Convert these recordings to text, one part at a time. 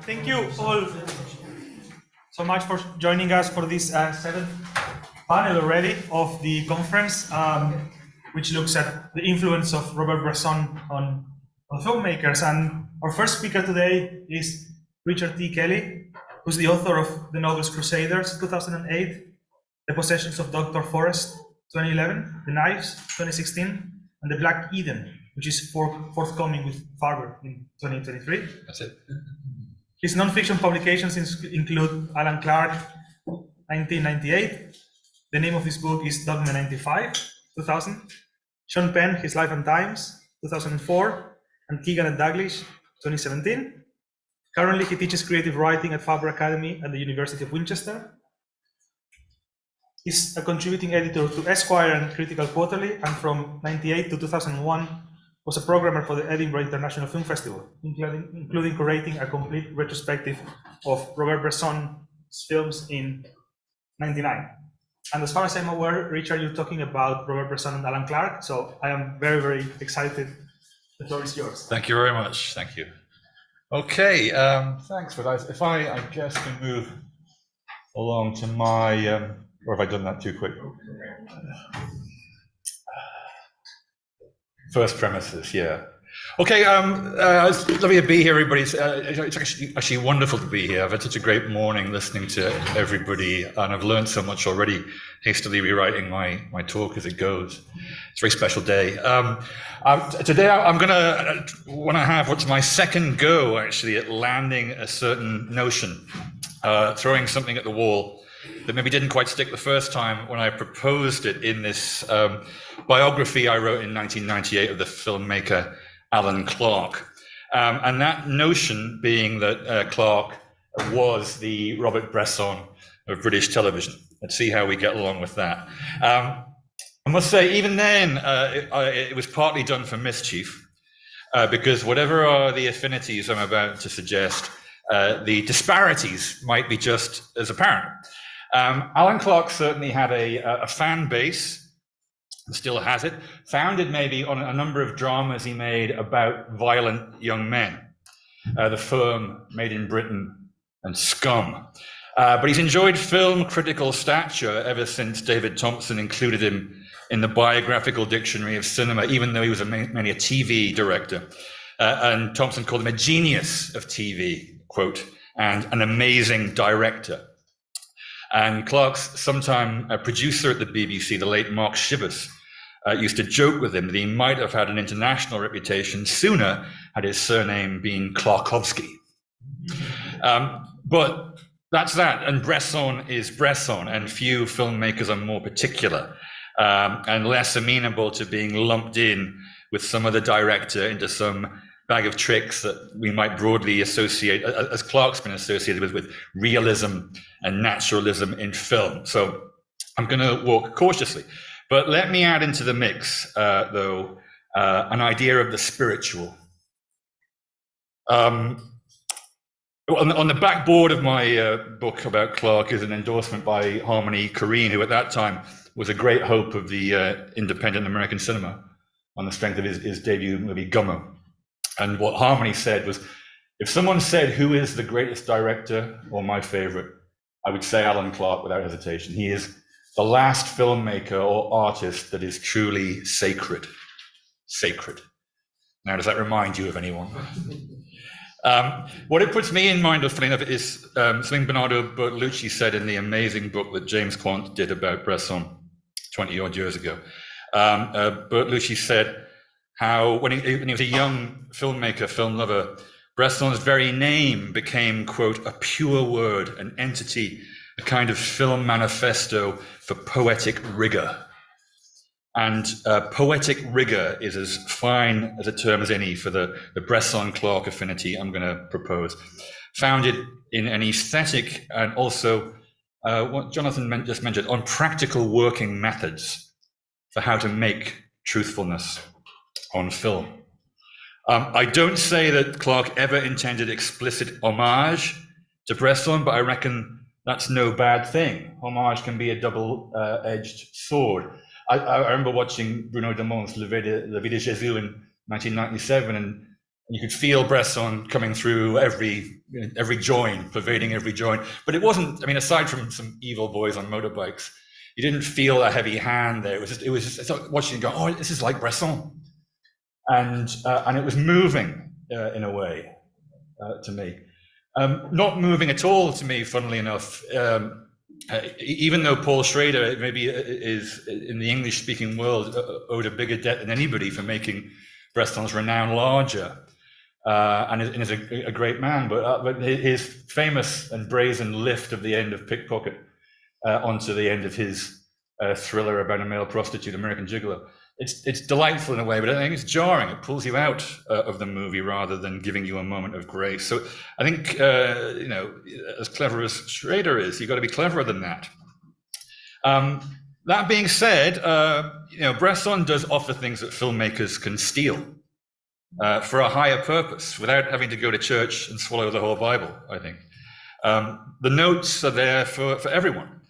Thank you all so much for joining us for this seventh panel already of the conference, which looks at the influence of Robert Bresson on filmmakers. And our first speaker today is Richard T. Kelly, who's the author of The Novelist Crusaders, 2008, The Possessions of Dr. Forrest, 2011, The Knives, 2016, and The Black Eden, which is forthcoming with Farber in 2023. That's it. His non-fiction publications include Alan Clark, 1998. The name of this book is Dogma 95, 2000. Sean Penn, His Life and Times, 2004. And Keegan and Dalglish, 2017. Currently, he teaches creative writing at Faber Academy at the University of Winchester. He's a contributing editor to Esquire and Critical Quarterly, and from 1998 to 2001 was a programmer for the Edinburgh International Film Festival, including curating a complete retrospective of Robert Bresson's films in '99. And as far as I'm aware, Richard, you're talking about Robert Bresson and Alan Clark, so I am very, very excited. The floor is yours. Thank you very much. Thank you. Okay, thanks for that. If I guess, can move along to my, or have I done that too quick? First premises, yeah. Okay, it's lovely to be here, everybody. It's actually wonderful to be here. I've had such a great morning listening to everybody, and I've learned so much already, hastily rewriting my talk as it goes. It's a very special day. Today I'm gonna want to have what's my second go, actually, at landing a certain notion, throwing something at the wall that maybe didn't quite stick the first time when I proposed it in this biography I wrote in 1998 of the filmmaker Alan Clark. And that notion being that Clark was the Robert Bresson of British television. Let's see how we get along with that. I must say, even then, it was partly done for mischief, because whatever are the affinities I'm about to suggest, the disparities might be just as apparent. Alan Clark certainly had a fan base, and still has it, founded maybe on a number of dramas he made about violent young men. The Firm, Made in Britain, and Scum. But he's enjoyed film critical stature ever since David Thompson included him in the Biographical Dictionary of Cinema, even though he was mainly a TV director. And Thompson called him a genius of TV, quote, and an amazing director. And Clark's sometime producer at the BBC, the late Mark Shivers, used to joke with him that he might have had an international reputation sooner had his surname been Clarkowski. But that's that, and Bresson is Bresson, and few filmmakers are more particular and less amenable to being lumped in with some other director into some bag of tricks that we might broadly associate, as Clark's been associated with realism and naturalism in film. So I'm going to walk cautiously. But let me add into the mix, though, an idea of the spiritual. On the backboard of my book about Clark is an endorsement by Harmony Korine, who at that time was a great hope of the independent American cinema on the strength of his debut movie Gummo. And what Harmony said was, if someone said, who is the greatest director or my favorite, I would say Alan Clark without hesitation. He is the last filmmaker or artist that is truly sacred. Sacred. Now, does that remind you of anyone? What it puts me in mind of, funny enough, is something Bernardo Bertolucci said in the amazing book that James Quant did about Bresson 20 odd years ago. Bertolucci said how when he was a young filmmaker, film lover, Bresson's very name became, quote, a pure word, an entity, a kind of film manifesto for poetic rigor. And poetic rigor is as fine as a term as any for the Bresson-Clark affinity I'm going to propose. Founded in an aesthetic and also, what Jonathan just mentioned, on practical working methods for how to make truthfulness on film. I don't say that Clark ever intended explicit homage to Bresson, but I reckon that's no bad thing. Homage can be a double-edged sword. I remember watching Bruno Dumont's La Vie de Jésus in 1997, and And you could feel Bresson coming through every join, pervading every join. But it wasn't, I mean, aside from some evil boys on motorbikes, you didn't feel a heavy hand there. It was just I thought, watching it go, oh, this is like Bresson. And it was moving in a way to me. Not moving at all to me, funnily enough, even though Paul Schrader maybe is in the English-speaking world owed a bigger debt than anybody for making Bresson's renown larger, and is a great man, but his famous and brazen lift of the end of Pickpocket onto the end of his thriller about a male prostitute, American Gigolo. It's delightful in a way, but I think it's jarring. It pulls you out of the movie rather than giving you a moment of grace. So I think, as clever as Schrader is, you've got to be cleverer than that. That being said, Bresson does offer things that filmmakers can steal for a higher purpose without having to go to church and swallow the whole Bible, I think. The notes are there for everyone,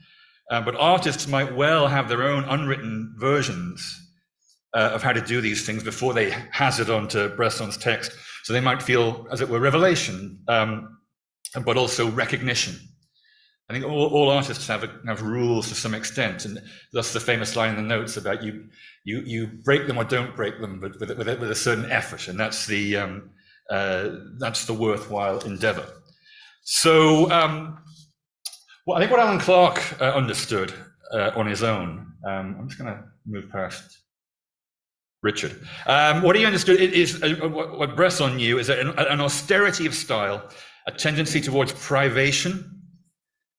but artists might well have their own unwritten versions of how to do these things before they hazard onto Bresson's text. So they might feel, as it were, revelation, but also recognition. I think all artists have rules to some extent, and thus the famous line in the notes about you break them or don't break them, but with a certain effort, and that's the worthwhile endeavor. So, I think what Alan Clark understood on his own. I'm just going to move past Richard. What he understood is what Bresson knew is that an austerity of style, a tendency towards privation,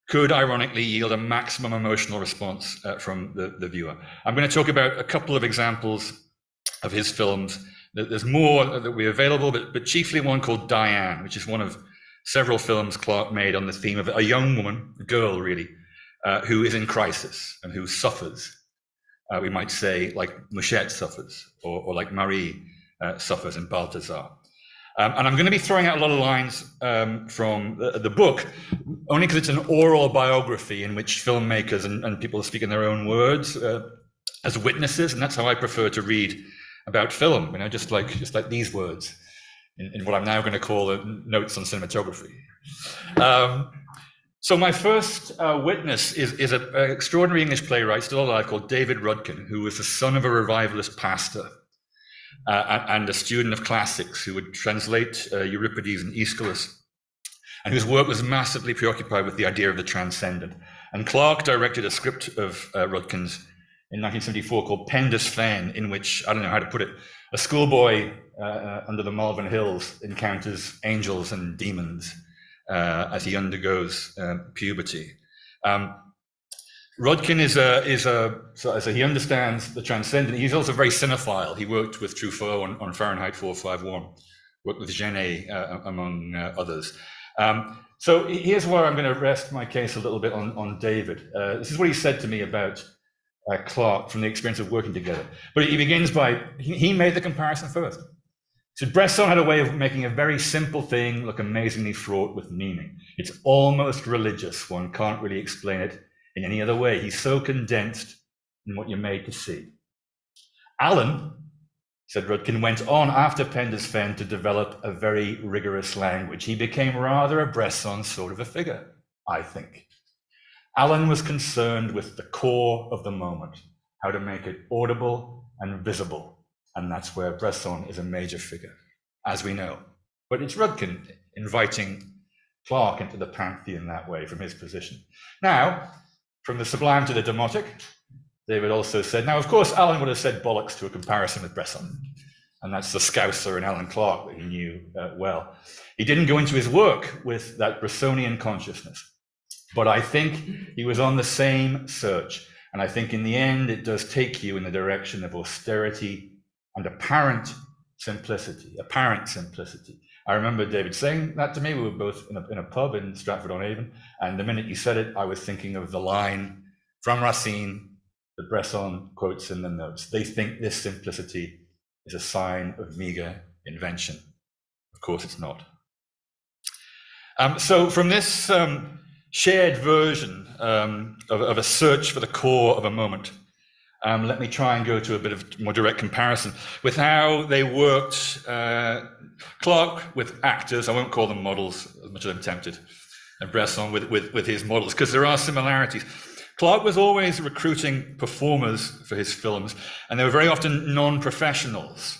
could ironically yield a maximum emotional response from the viewer. I'm going to talk about a couple of examples of his films. There's more that will be available, but chiefly one called Diane, which is one of several films Clark made on the theme of a young woman, a girl really, who is in crisis and who suffers. We might say like Mouchette suffers, or like Marie suffers in Balthazar. And I'm going to be throwing out a lot of lines from the book, only because it's an oral biography in which filmmakers and people speak in their own words as witnesses, and that's how I prefer to read about film. Just like these words in what I'm now going to call the notes on cinematography. So my first witness is an extraordinary English playwright still alive called David Rudkin, who was the son of a revivalist pastor and a student of classics who would translate Euripides and Aeschylus, and whose work was massively preoccupied with the idea of the transcendent. And Clark directed a script of Rudkin's in 1974 called Penda's Fen, in which, I don't know how to put it, a schoolboy under the Malvern Hills encounters angels and demons as he undergoes puberty. Rudkin so as he understands the transcendent. He's also very cinephile. He worked with Truffaut on Fahrenheit 451, worked with Genet among others. So here's where I'm going to rest my case a little bit on David. This is what he said to me about Clark from the experience of working together. But he begins by, he made the comparison first. So Bresson had a way of making a very simple thing look amazingly fraught with meaning. It's almost religious. One can't really explain it in any other way. He's so condensed in what you're made to see. Alan, said Rudkin, went on after Penda's Fen to develop a very rigorous language. He became rather a Bresson sort of a figure, I think. Alan was concerned with the core of the moment, how to make it audible and visible. And that's where Bresson is a major figure, as we know. But it's Rudkin inviting Clark into the pantheon that way from his position. Now, from the sublime to the demotic, David also said, now, of course, Alan would have said bollocks to a comparison with Bresson. And that's the Scouser in Alan Clark that he knew well. He didn't go into his work with that Bressonian consciousness. But I think he was on the same search. And I think in the end, it does take you in the direction of austerity and apparent simplicity. I remember David saying that to me. We were both in a pub in Stratford-on-Avon, and the minute you said it, I was thinking of the line from Racine that Bresson quotes in the notes. They think this simplicity is a sign of meager invention. Of course it's not. So from this shared version of a search for the core of a moment, let me try and go to a bit of more direct comparison with how they worked, Clark with actors, I won't call them models as much as I'm tempted, and Bresson with his models, because there are similarities. Clark was always recruiting performers for his films, and they were very often non-professionals,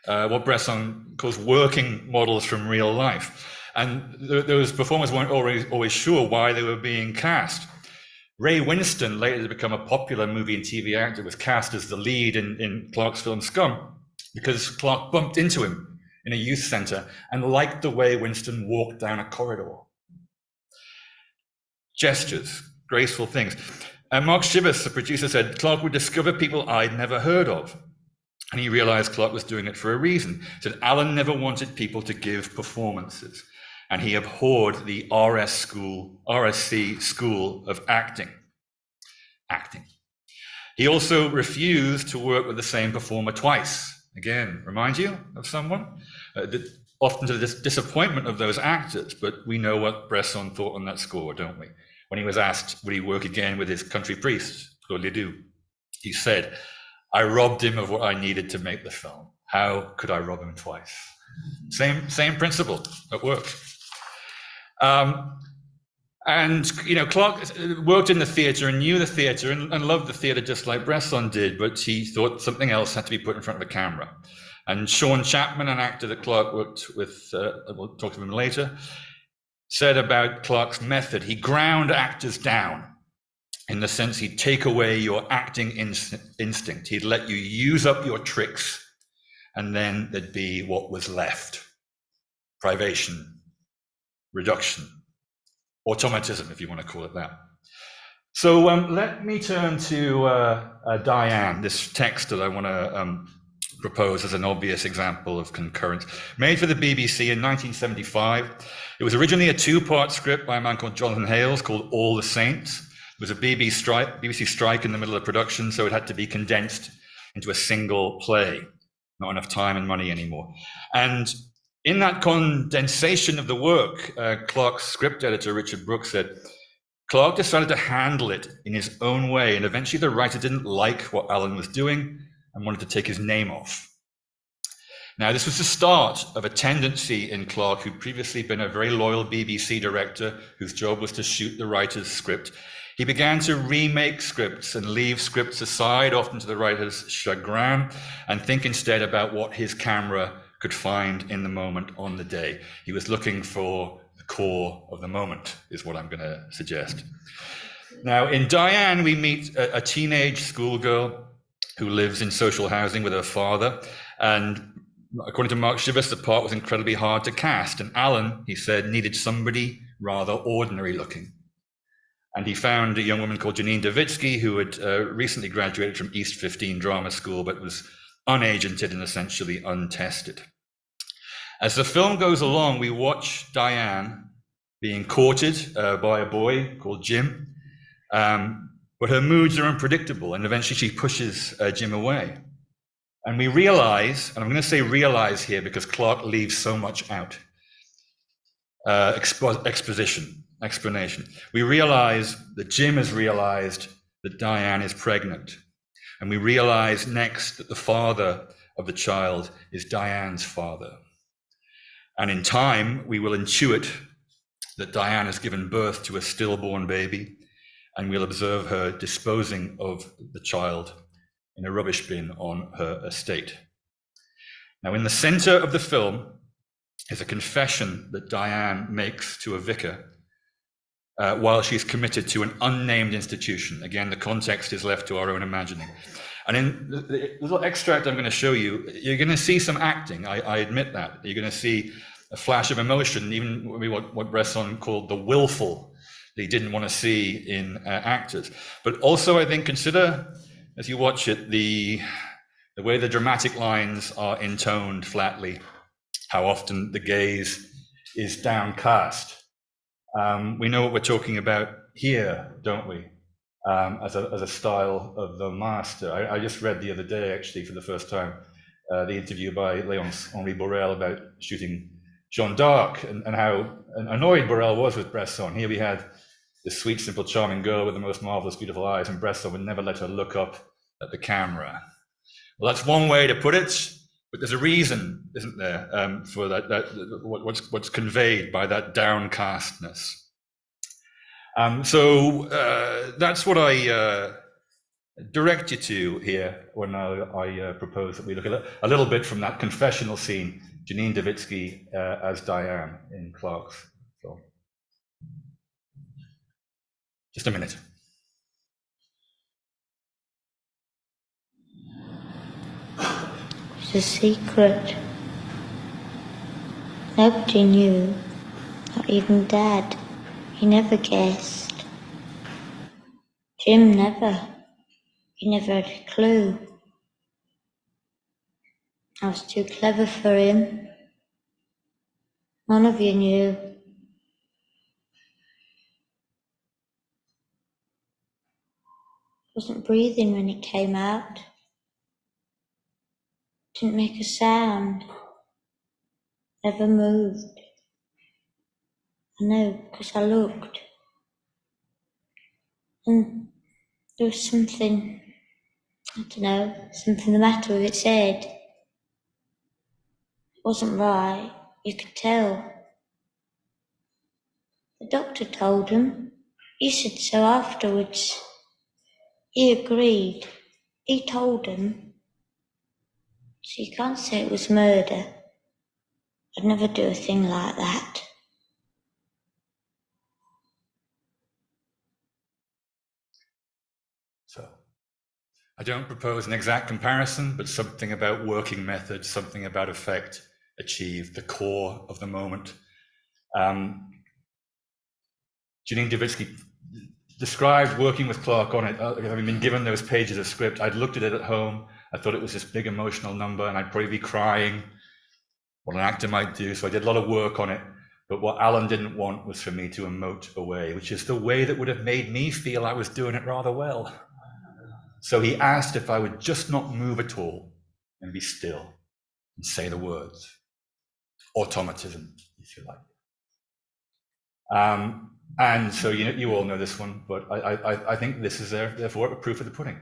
what Bresson calls working models from real life. And those performers weren't always sure why they were being cast. Ray Winstone, later to become a popular movie and TV actor, was cast as the lead in Clark's film Scum, because Clark bumped into him in a youth center and liked the way Winstone walked down a corridor. Gestures, graceful things. And Mark Shivers, the producer, said Clark would discover people I'd never heard of. And he realized Clark was doing it for a reason. He said Alan never wanted people to give performances, and he abhorred the RSC school of acting. He also refused to work with the same performer twice. Again, remind you of someone? Often to the disappointment of those actors, but we know what Bresson thought on that score, don't we? When he was asked, would he work again with his country priest, Claude Ledoux? He said, I robbed him of what I needed to make the film. How could I rob him twice? Same principle at work. And you know, Clark worked in the theatre and knew the theatre and loved the theatre just like Bresson did, but he thought something else had to be put in front of a camera. And Sean Chapman, an actor that Clark worked with, we'll talk to him later, said about Clark's method, he ground actors down in the sense he'd take away your acting instinct. He'd let you use up your tricks, and then there'd be what was left. Privation, reduction, automatism, if you want to call it that. So let me turn to Diane, this text that I want to propose as an obvious example of concurrence. Made for the BBC in 1975. It was originally a two-part script by a man called Jonathan Hales called All the Saints. There was a BBC strike in the middle of production, so it had to be condensed into a single play. Not enough time and money anymore. And in that condensation of the work, Clark's script editor, Richard Brooks, said, Clark decided to handle it in his own way, and eventually the writer didn't like what Alan was doing and wanted to take his name off. Now, this was the start of a tendency in Clark, who'd previously been a very loyal BBC director whose job was to shoot the writer's script. He began to remake scripts and leave scripts aside, often to the writer's chagrin, and think instead about what his camera could find in the moment on the day. He was looking for the core of the moment, is what I'm going to suggest. Now, in Diane, we meet a teenage schoolgirl who lives in social housing with her father, and according to Mark Shivers, the part was incredibly hard to cast, and Alan, he said, needed somebody rather ordinary looking. And he found a young woman called Janine Davitsky, who had recently graduated from East 15 Drama School, but was unagented and essentially untested. As the film goes along, we watch Diane being courted by a boy called Jim, but her moods are unpredictable, and eventually she pushes Jim away. And we realize, and I'm going to say realize here because Clark leaves so much out, explanation. We realize that Jim has realized that Diane is pregnant. And we realize next that the father of the child is Diane's father. And in time, we will intuit that Diane has given birth to a stillborn baby, and we'll observe her disposing of the child in a rubbish bin on her estate. Now, in the center of the film is a confession that Diane makes to a vicar while she's committed to an unnamed institution. Again, the context is left to our own imagining. And in the little extract I'm going to show you, you're going to see some acting. I admit that. You're going to see a flash of emotion, even what Bresson called the willful that he didn't want to see in actors. But also, I think, consider, as you watch it, the way the dramatic lines are intoned flatly, how often the gaze is downcast. We know what we're talking about here, don't we? As a style of the master. I just read the other day, actually, for the first time, the interview by Léonce-Henri Borel about shooting Jeanne d'Arc and how annoyed Borel was with Bresson. Here we had this sweet, simple, charming girl with the most marvelous, beautiful eyes, and Bresson would never let her look up at the camera. Well, that's one way to put it, but there's a reason, isn't there, for what's conveyed by that downcastness. So that's what I direct you to here when I propose that we look at a little bit from that confessional scene, Janine Davitsky as Diane in Clark's film. Just a minute. It's a secret. Nobody knew, not even Dad. He never guessed. Jim never. He never had a clue. I was too clever for him. None of you knew. Wasn't breathing when it came out. Didn't make a sound. Never moved. I know, because I looked. And there was something, I don't know, something the matter with its head. It wasn't right, you could tell. The doctor told him. He said so afterwards. He agreed. He told him. So you can't say it was murder. I'd never do a thing like that. So, I don't propose an exact comparison, but something about working method, something about effect achieved, the core of the moment. Janine Davitsky described working with Clark on it, having been given those pages of script. I'd looked at it at home. I thought it was this big emotional number, and I'd probably be crying, what an actor might do. So I did a lot of work on it. But what Alan didn't want was for me to emote away, which is the way that would have made me feel I was doing it rather well. So he asked if I would just not move at all and be still and say the words. Automatism, if you like. And so you all know this one, but I think this is therefore a proof of the pudding.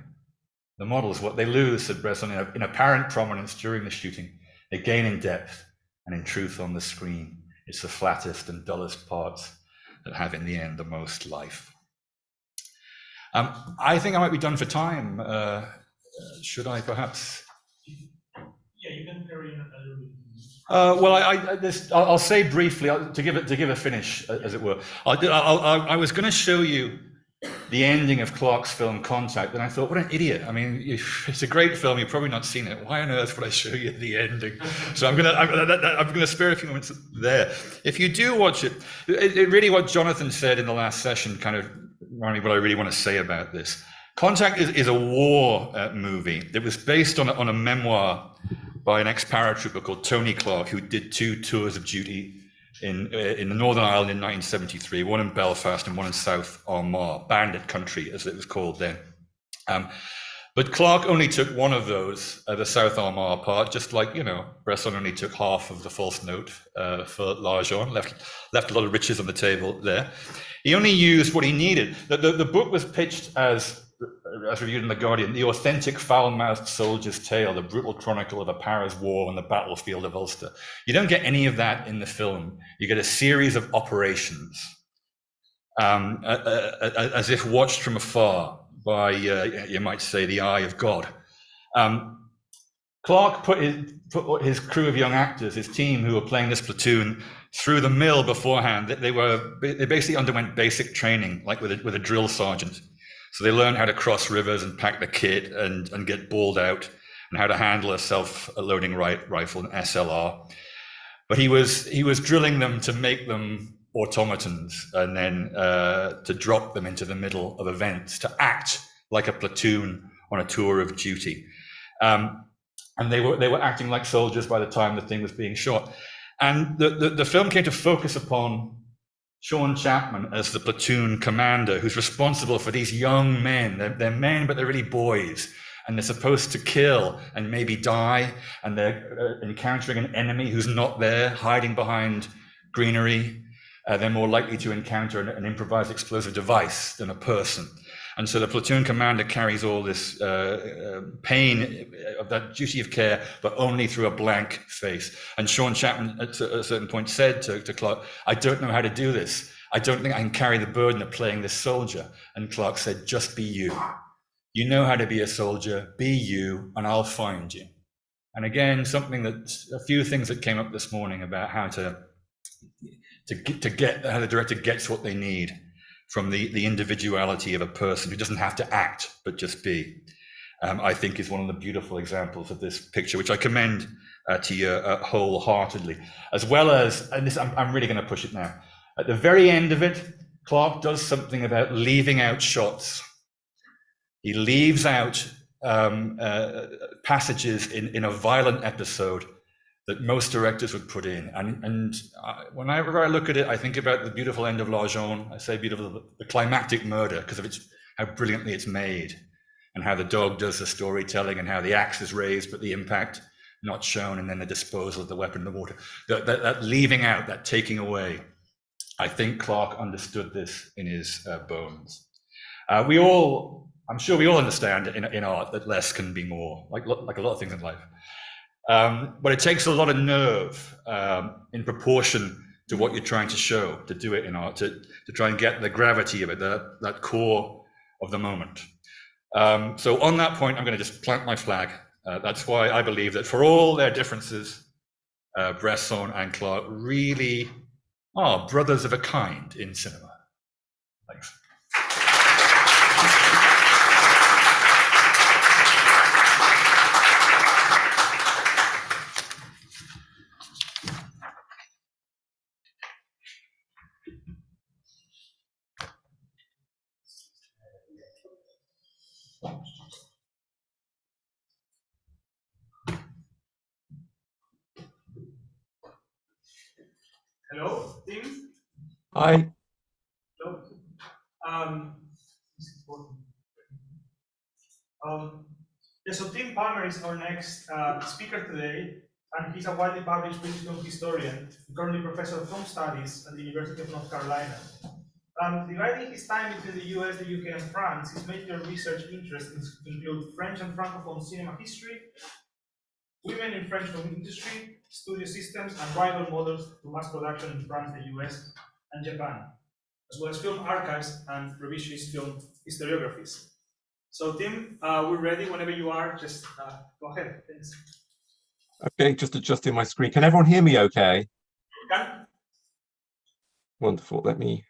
The model is what they lose, said Bresson, in apparent prominence during the shooting. They gain in depth and in truth on the screen. It's the flattest and dullest parts that have in the end the most life. I think I might be done for time. Should I perhaps? Yeah, you can carry on a little bit. Well, I'll say briefly to give a finish, as it were. I was going to show you the ending of Clark's film Contact, and I thought, what an idiot! I mean, it's a great film. You've probably not seen it. Why on earth would I show you the ending? So I'm going to spare a few moments there. If you do watch it, really what Jonathan said in the last session kind of reminded me what I really want to say about this. Contact is a war movie. It was based on a memoir by an ex-paratrooper called Tony Clark, who did 2 tours of duty in the Northern Ireland in 1973, one in Belfast and one in South Armagh, Bandit Country, as it was called then. But Clark only took one of those, the South Armagh part, just like, Bresson only took half of the false note for L'Argent, left a lot of riches on the table there. He only used what he needed. The book was pitched as reviewed in The Guardian, the authentic foul-mouthed soldier's tale, the brutal chronicle of a Paris war on the battlefield of Ulster. You don't get any of that in the film. You get a series of operations, as if watched from afar by, you might say, the eye of God. Clark put his crew of young actors, his team who were playing this platoon, through the mill beforehand. They basically underwent basic training, like with a drill sergeant. So they learned how to cross rivers and pack the kit and get balled out, and how to handle a self-loading rifle, an SLR. But he was drilling them to make them automatons, and then to drop them into the middle of events, to act like a platoon on a tour of duty. And they were acting like soldiers by the time the thing was being shot. And the film came to focus upon Sean Chapman as the platoon commander, who's responsible for these young men. They're men, but they're really boys. And they're supposed to kill and maybe die. And they're encountering an enemy who's not there, hiding behind greenery. They're more likely to encounter an improvised explosive device than a person. And so the platoon commander carries all this pain of that duty of care, but only through a blank face. And Sean Chapman at a certain point said to Clark, I don't know how to do this. I don't think I can carry the burden of playing this soldier. And Clark said, just be you. You know how to be a soldier, be you, and I'll find you. And again, a few things that came up this morning about how how the director gets what they need from the individuality of a person who doesn't have to act, but just be, I think is one of the beautiful examples of this picture, which I commend to you wholeheartedly. As well as, and this, I'm really going to push it now, at the very end of it, Clark does something about leaving out shots. He leaves out passages in a violent episode that most directors would put in. And whenever I look at it, I think about the beautiful end of L'Argent. I say beautiful, the climactic murder, because of how brilliantly it's made, and how the dog does the storytelling, and how the axe is raised, but the impact not shown, and then the disposal of the weapon in the water. That leaving out, that taking away, I think Clark understood this in his bones. I'm sure we all understand in art that less can be more, like a lot of things in life. But it takes a lot of nerve in proportion to what you're trying to show, to do it in art, to try and get the gravity of it, that core of the moment. So on that point, I'm going to just plant my flag. That's why I believe that for all their differences, Bresson and Clark really are brothers of a kind in cinema. Thanks. Hello, Tim. Hi. Hello. So Tim Palmer is our next speaker today, and he's a widely published British film historian, currently professor of film studies at the University of North Carolina. Dividing his time between the US, the UK, and France, his major research interests include French and Francophone cinema history, women in French film industry, studio systems, and rival models to mass production in France, the US, and Japan, as well as film archives and revisionist film historiographies. So Tim, we're ready whenever you are. Just go ahead. Thanks. Okay, just adjusting my screen. Can everyone hear me okay? Can. Wonderful. Let me...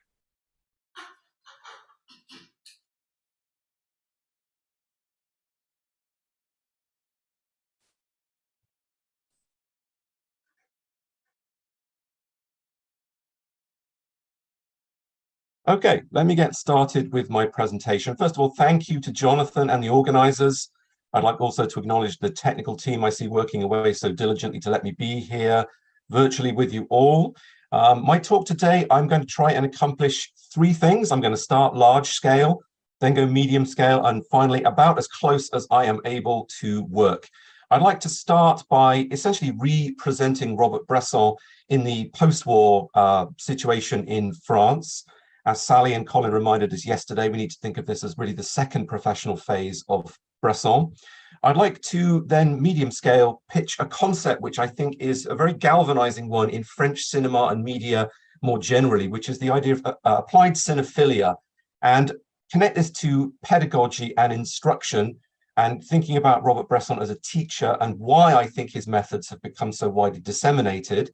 Okay, let me get started with my presentation. First of all, thank you to Jonathan and the organizers. I'd like also to acknowledge the technical team I see working away so diligently to let me be here virtually with you all. My talk today, I'm going to try and accomplish three things. I'm going to start large scale, then go medium scale, and finally about as close as I am able to work. I'd like to start by essentially re-presenting Robert Bresson in the post-war situation in France. As Sally and Colin reminded us yesterday, we need to think of this as really the second professional phase of Bresson. I'd like to then medium scale pitch a concept which I think is a very galvanizing one in French cinema and media more generally, which is the idea of applied cinephilia, and connect this to pedagogy and instruction, and thinking about Robert Bresson as a teacher and why I think his methods have become so widely disseminated.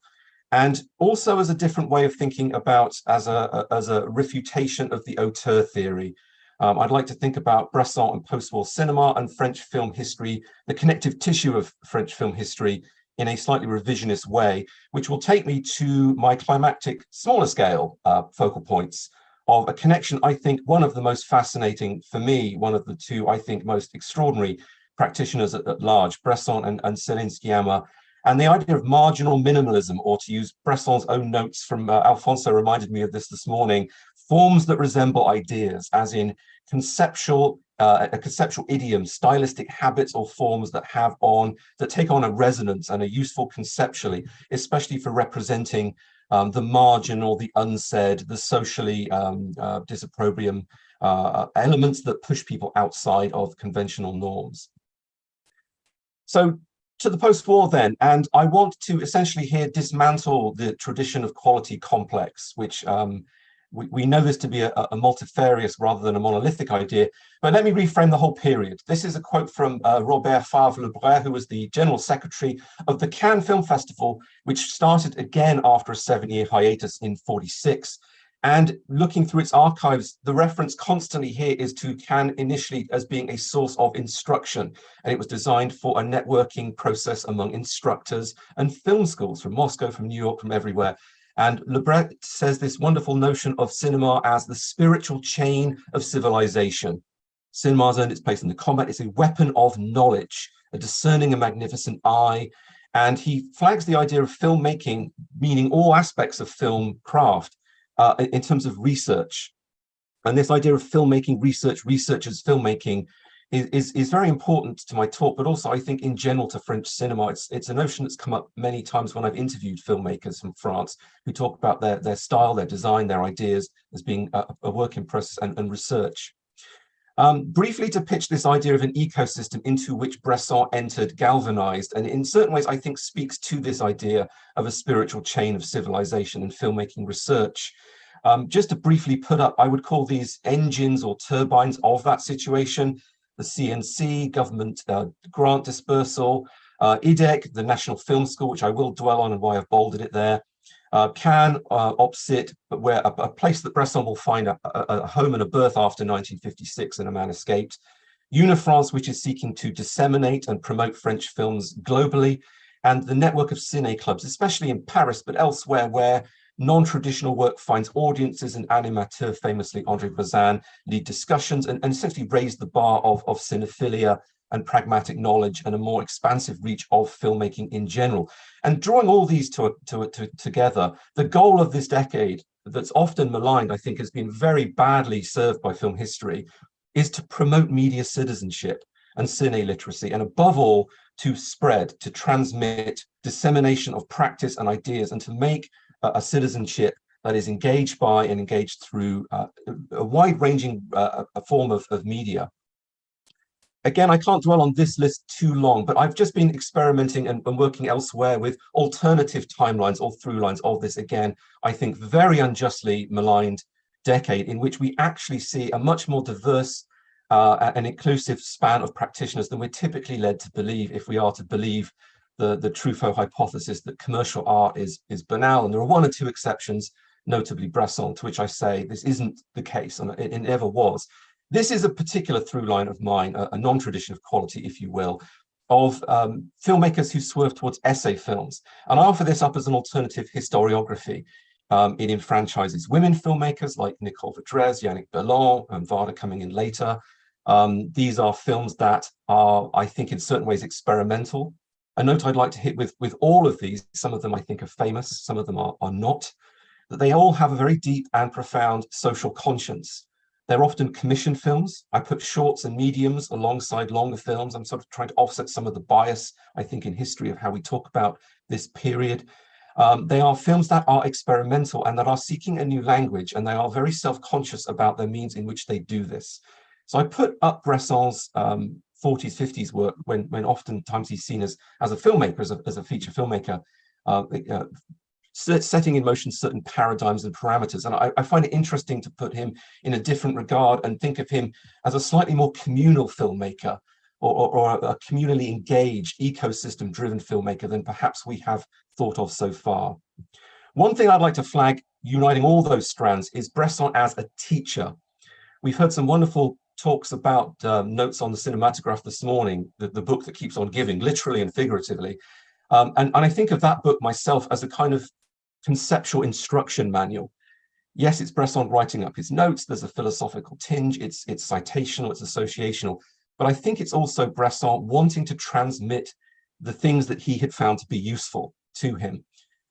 And also as a different way of thinking about as a refutation of the auteur theory. I'd like to think about Bresson and post-war cinema and French film history, the connective tissue of French film history in a slightly revisionist way, which will take me to my climactic smaller scale focal points of a connection, I think, one of the most fascinating for me, one of the two, I think, most extraordinary practitioners at large, Bresson and Céline Sciamma, and the idea of marginal minimalism, or to use Bresson's own notes from Alfonso reminded me of this morning, forms that resemble ideas, as in conceptual, a conceptual idiom, stylistic habits or forms that take on a resonance and are useful conceptually, especially for representing the marginal, the unsaid, the socially disopprobrium, elements that push people outside of conventional norms. So to the post-war then, and I want to essentially here dismantle the tradition of quality complex, which we know this to be a multifarious rather than a monolithic idea, but let me reframe the whole period. This is a quote from Robert Favre-Lebrun, who was the General Secretary of the Cannes Film Festival, which started again after a 7-year hiatus in '46. And looking through its archives, the reference constantly here is to Cannes initially as being a source of instruction. And it was designed for a networking process among instructors and film schools from Moscow, from New York, from everywhere. And Lebrun says this wonderful notion of cinema as the spiritual chain of civilization. Cinema has earned its place in the combat. It's a weapon of knowledge, a discerning and magnificent eye. And he flags the idea of filmmaking, meaning all aspects of film craft, in terms of research. And this idea of filmmaking, researchers, filmmaking is very important to my talk, but also I think in general to French cinema. It's a notion that's come up many times when I've interviewed filmmakers from France who talk about their style, their design, their ideas as being a work in process and research. Briefly to pitch this idea of an ecosystem into which Bresson entered galvanized, and in certain ways I think speaks to this idea of a spiritual chain of civilization and filmmaking research. Just to briefly put up, I would call these engines or turbines of that situation: the CNC, government grant dispersal, IDEC, the National Film School, which I will dwell on and why I've bolded it there, Cannes, opposite, but where a place that Bresson will find a home and a birth after 1956 and A Man Escaped. Unifrance, which is seeking to disseminate and promote French films globally, and the network of ciné clubs, especially in Paris, but elsewhere, where non-traditional work finds audiences, and animateurs, famously André Bazin, lead discussions and essentially raise the bar of cinephilia and pragmatic knowledge and a more expansive reach of filmmaking in general. And drawing all these together, the goal of this decade that's often maligned, I think has been very badly served by film history, is to promote media citizenship and cine literacy, and above all, to spread, to transmit dissemination of practice and ideas, and to make a citizenship that is engaged by and engaged through a wide-ranging form of media. Again, I can't dwell on this list too long, but I've just been experimenting and working elsewhere with alternative timelines or through lines of this, again, I think very unjustly maligned decade, in which we actually see a much more diverse and inclusive span of practitioners than we're typically led to believe, if we are to believe the Truffaut hypothesis that commercial art is banal. And there are one or two exceptions, notably Bresson, to which I say this isn't the case, and it never was. This is a particular through line of mine, a non-tradition of quality, if you will, of filmmakers who swerve towards essay films. And I offer this up as an alternative historiography. It enfranchises women filmmakers like Nicole Vadrez, Yannick Bellon, and Varda coming in later. These are films that are, I think, in certain ways experimental. A note I'd like to hit with all of these, some of them I think are famous, some of them are not, that they all have a very deep and profound social conscience. They're often commissioned films. I put shorts and mediums alongside longer films. I'm sort of trying to offset some of the bias, I think, in history of how we talk about this period. They are films that are experimental and that are seeking a new language, and they are very self-conscious about the means in which they do this. So I put up Bresson's 40s, 50s work when oftentimes he's seen as a filmmaker, as a feature filmmaker, setting in motion certain paradigms and parameters. And I find it interesting to put him in a different regard and think of him as a slightly more communal filmmaker, or a communally engaged, ecosystem-driven filmmaker than perhaps we have thought of so far. One thing I'd like to flag, uniting all those strands, is Bresson as a teacher. We've heard some wonderful talks about notes on the cinematograph this morning, the book that keeps on giving, literally and figuratively. And I think of that book myself as a kind of conceptual instruction manual. Yes, it's Bresson writing up his notes, there's a philosophical tinge, it's citational, it's associational, but I think it's also Bresson wanting to transmit the things that he had found to be useful to him.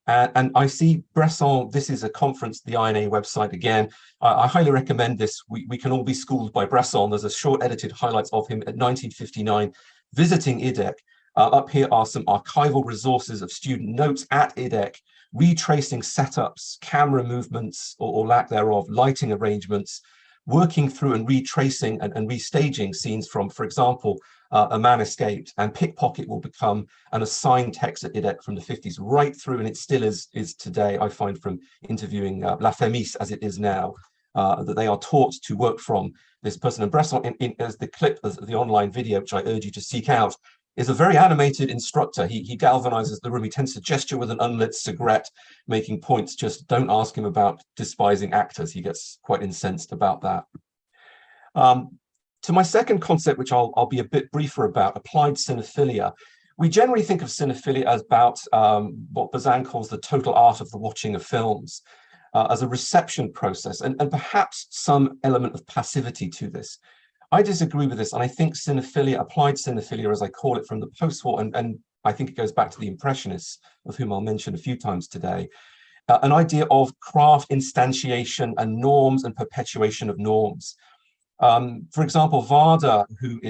And I see Bresson, this is a conference, the INA website again. I highly recommend this. We can all be schooled by Bresson. There's a short edited highlights of him at 1959, visiting IDEC. Up here are some archival resources of student notes at IDEC, retracing setups, camera movements or lack thereof, lighting arrangements, working through and retracing and restaging scenes from, for example, A Man Escaped, and Pickpocket will become an assigned text at IDEC from the 50s right through, and it still is today, I find, from interviewing La Femis as it is now, that they are taught to work from this person. And Bresson, as the clip, as the online video, which I urge you to seek out, is a very animated instructor. He galvanizes the room. He tends to gesture with an unlit cigarette, making points. Just don't ask him about despising actors. He gets quite incensed about that. To my second concept, which I'll be a bit briefer about, applied cinephilia. We generally think of cinephilia as about what Bazin calls the total art of the watching of films, as a reception process, and perhaps some element of passivity to this. I disagree with this, and I think cinephilia, applied cinephilia, as I call it, from the post-war, and I think it goes back to the Impressionists, of whom I'll mention a few times today, an idea of craft instantiation and norms and perpetuation of norms. For example, Varda, who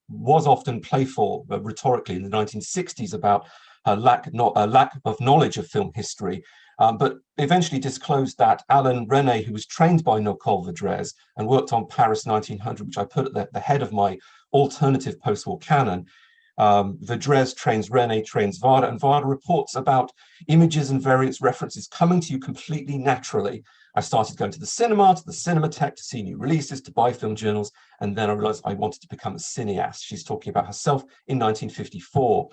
was often playful rhetorically in the 1960s about her lack of knowledge of film history, but eventually disclosed that Alain Resnais, who was trained by Nicole Vadrez and worked on Paris 1900, which I put at the head of my alternative post-war canon, Vadrez trains Resnais, trains Varda, and Varda reports about images and various references coming to you completely naturally. I started going to the cinema, to the Cinematheque, to see new releases, to buy film journals, and then I realized I wanted to become a cineast. She's talking about herself in 1954.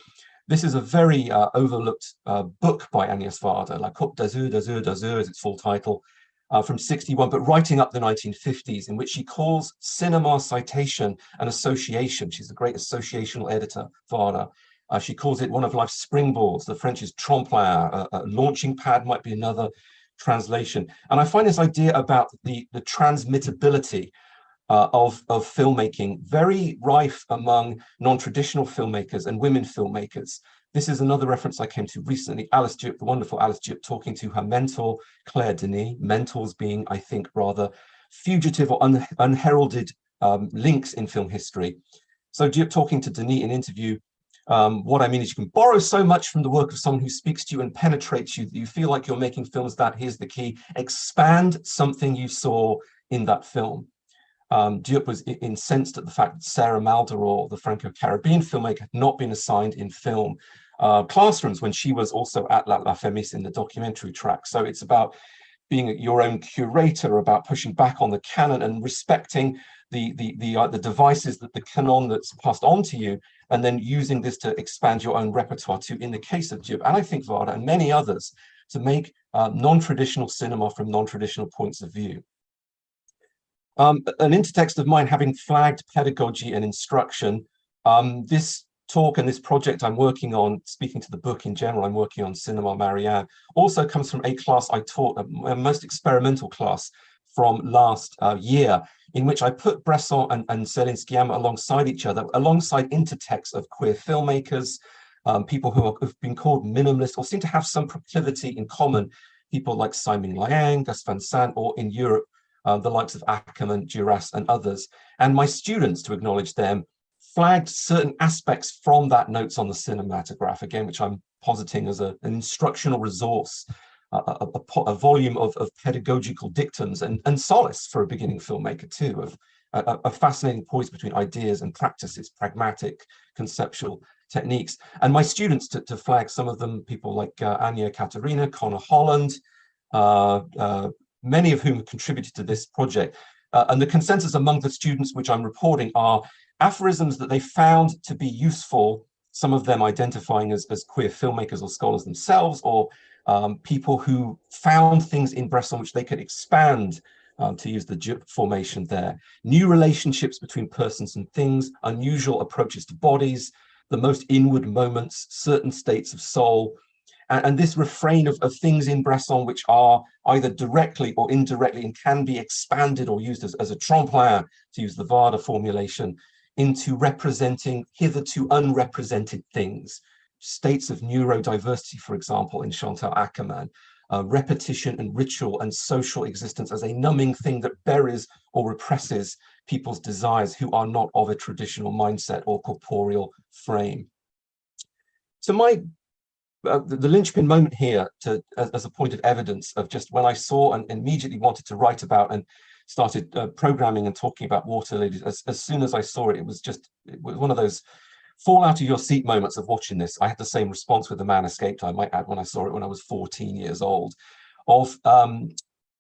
This is a very overlooked book by Agnès Varda, La Coupe d'Azur, d'Azur, d'Azur is its full title, from 61, but writing up the 1950s, in which she calls cinema citation an association. She's a great associational editor, Varda. She calls it one of life's springboards. The French is tremplin, a launching pad might be another translation. And I find this idea about the transmittability of filmmaking very rife among non-traditional filmmakers and women filmmakers. This is another reference I came to recently, Alice Diop, the wonderful Alice Diop, talking to her mentor, Claire Denis, mentors being, I think, rather fugitive or unheralded links in film history. So Diop talking to Denis in an interview, what I mean is you can borrow so much from the work of someone who speaks to you and penetrates you that you feel like you're making films that, here's the key, expand something you saw in that film. Diop was incensed at the fact that Sarah Maldoror, the Franco-Caribbean filmmaker, had not been assigned in film classrooms when she was also at La Femis in the documentary track. So it's about being your own curator, about pushing back on the canon and respecting the devices, that the canon that's passed on to you, and then using this to expand your own repertoire to, in the case of Diop, and I think Varda and many others, to make non-traditional cinema from non-traditional points of view. An intertext of mine having flagged pedagogy and instruction, this talk and this project I'm working on, speaking to the book in general, I'm working on Cinema Marianne, also comes from a class I taught, a most experimental class from last year, in which I put Bresson and Céline alongside each other, alongside intertexts of queer filmmakers, people who have been called minimalist or seem to have some proclivity in common, people like Simon Liang, Gus Van Sant, or in Europe, the likes of Ackerman, Duras, and others. And my students, to acknowledge them, flagged certain aspects from that Notes on the Cinematograph, again, which I'm positing as an instructional resource, a volume of pedagogical dictums and solace for a beginning filmmaker too, of a fascinating poise between ideas and practices, pragmatic, conceptual techniques. And my students, to flag some of them, people like Anya Katerina, Connor Holland, many of whom have contributed to this project. And the consensus among the students which I'm reporting are aphorisms that they found to be useful, some of them identifying as queer filmmakers or scholars themselves, or people who found things in Bresson which they could expand, to use the Diop formation there. New relationships between persons and things, unusual approaches to bodies, the most inward moments, certain states of soul, and this refrain of things in Bresson which are either directly or indirectly and can be expanded or used as a tremplin, to use the Varda formulation, into representing hitherto unrepresented things. States of neurodiversity, for example, in Chantal Ackerman, repetition and ritual and social existence as a numbing thing that buries or represses people's desires who are not of a traditional mindset or corporeal frame. So the linchpin moment here, as a point of evidence of just when I saw and immediately wanted to write about and started programming and talking about water lilies, as soon as I saw it, it was one of those fall out of your seat moments of watching this. I had the same response with The Man Escaped, I might add, when I saw it when I was 14 years old, of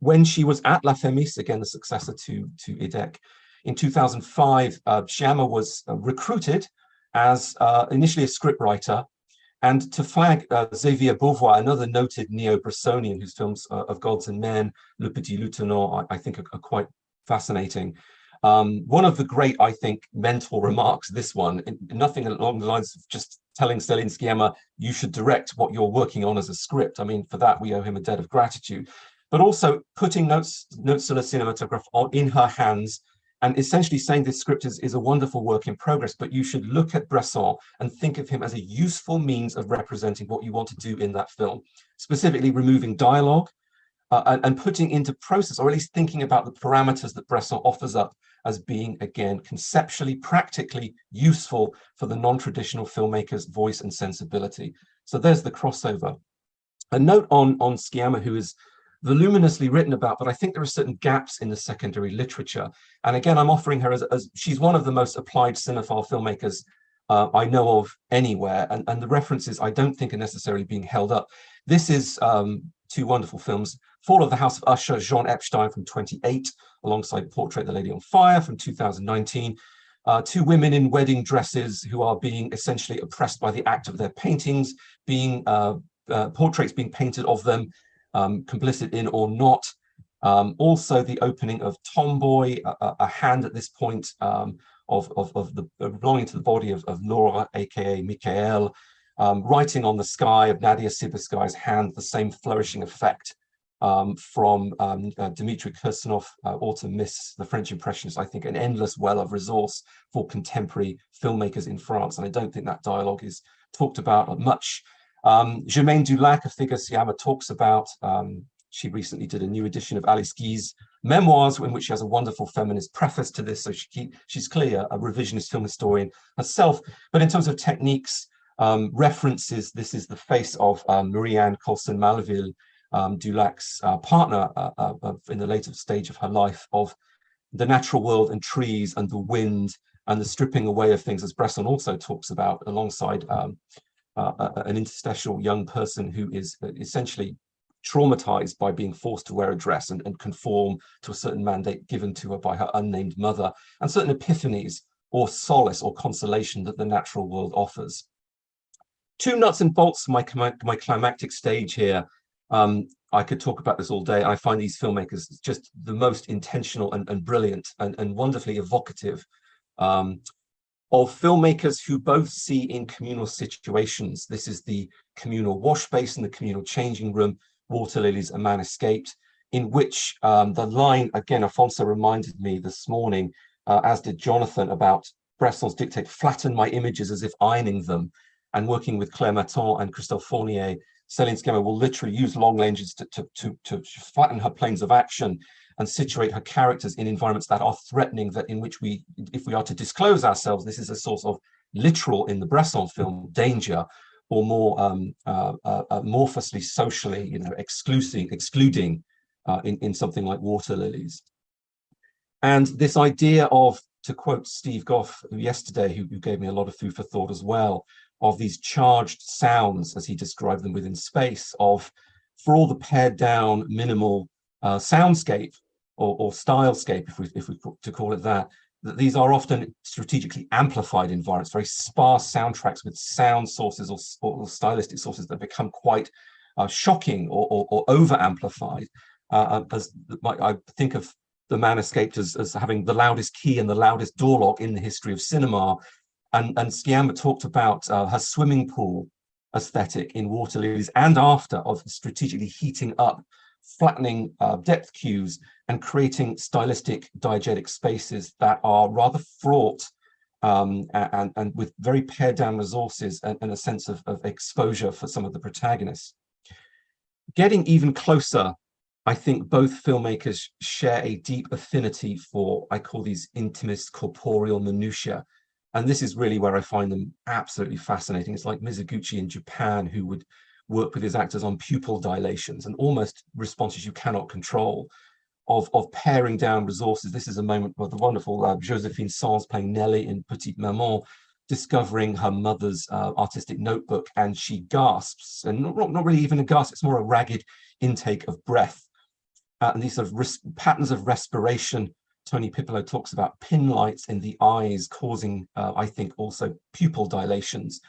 when she was at La Femis, again, the successor to IDEC. In 2005, Shyama was recruited as initially a scriptwriter, and to flag Xavier Beauvoir, another noted neo-Bressonian whose films of Gods and Men, Le Petit Lieutenant, I think are quite fascinating. One of the great, I think, mentor remarks, this one, nothing along the lines of just telling Céline Sciamma, you should direct what you're working on as a script. I mean, for that, we owe him a debt of gratitude. But also putting notes to the cinematograph in her hands, and essentially saying this script is a wonderful work in progress, but you should look at Bresson and think of him as a useful means of representing what you want to do in that film, specifically removing dialogue and putting into process, or at least thinking about the parameters that Bresson offers up as being, again, conceptually, practically useful for the non-traditional filmmaker's voice and sensibility. So there's the crossover. A note on Sciamma, who is voluminously written about, but I think there are certain gaps in the secondary literature. And again, I'm offering her as she's one of the most applied cinephile filmmakers I know of anywhere, and the references I don't think are necessarily being held up. This is two wonderful films, Fall of the House of Usher, Jean Epstein from 28, alongside Portrait of the Lady on Fire from 2019. Two women in wedding dresses who are being essentially oppressed by the act of their paintings, being portraits being painted of them, complicit in or not. Also the opening of Tomboy, a hand at this point belonging to the body of Laura, aka Michael, writing on the sky of Nadia Sibirskaya's hand, the same flourishing effect from Dmitry Kirsanov, Autumn Mists, the French Impressionists. I think an endless well of resource for contemporary filmmakers in France, and I don't think that dialogue is talked about much. Germaine Dulac, a figure Sciamma talks about. She recently did a new edition of Alice Guy's memoirs, in which she has a wonderful feminist preface to this, so she's clearly a revisionist film historian herself. But in terms of techniques, references, this is the face of Marie-Anne Colson-Maleville, Dulac's partner in the later stage of her life, of the natural world and trees and the wind and the stripping away of things, as Bresson also talks about, alongside an interstitial young person who is essentially traumatized by being forced to wear a dress and conform to a certain mandate given to her by her unnamed mother, and certain epiphanies or solace or consolation that the natural world offers. Two nuts and bolts for my climactic stage here. I could talk about this all day. I find these filmmakers just the most intentional and brilliant and wonderfully evocative of filmmakers who both see in communal situations. This is the communal wash basin, the communal changing room, Water Lilies, A Man Escaped, in which the line, again, Afonso reminded me this morning, as did Jonathan, about Bresson's dictate, flatten my images as if ironing them, and working with Claire Maton and Christelle Fournier, Céline Sciamma will literally use long lenses to flatten her planes of action and situate her characters in environments that are threatening, that in which if we are to disclose ourselves, this is a source of literal, in the Bresson film, danger, or more amorphously, socially, excluding in something like Water Lilies. And this idea of, to quote Steve Goff yesterday, who gave me a lot of food for thought as well, of these charged sounds, as he described them within space, of, for all the pared down, minimal soundscape or stylescape, if we to call it that these are often strategically amplified environments, very sparse soundtracks with sound sources or stylistic sources that become quite shocking or over amplified. As I think of The Man Escaped as having the loudest key and the loudest door lock in the history of cinema. And Sciamma talked about her swimming pool aesthetic in Water Lilies and after, of strategically heating up, flattening depth cues and creating stylistic diegetic spaces that are rather fraught and with very pared down resources and a sense of exposure for some of the protagonists. Getting even closer, I think both filmmakers share a deep affinity for, I call these intimist corporeal minutiae. And this is really where I find them absolutely fascinating. It's like Mizoguchi in Japan, who would work with his actors on pupil dilations and almost responses you cannot control. of paring down resources. This is a moment where the wonderful Josephine Sans playing Nellie in Petite Maman, discovering her mother's artistic notebook, and she gasps, and not really even a gasp, it's more a ragged intake of breath. And these sort of patterns of respiration. Tony Pippolo talks about pin lights in the eyes causing, I think, also pupil dilations,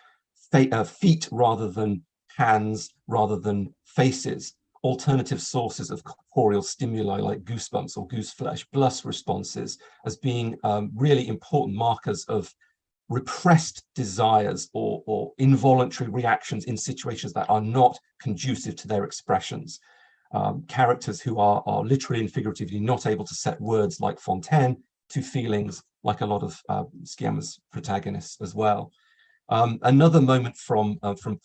feet rather than hands, rather than faces, alternative sources of corporeal stimuli like goosebumps or gooseflesh, blush responses as being really important markers of repressed desires or involuntary reactions in situations that are not conducive to their expressions. Characters who are literally and figuratively not able to set words like Fontaine to feelings, like a lot of Sciamma's protagonists as well. Another moment from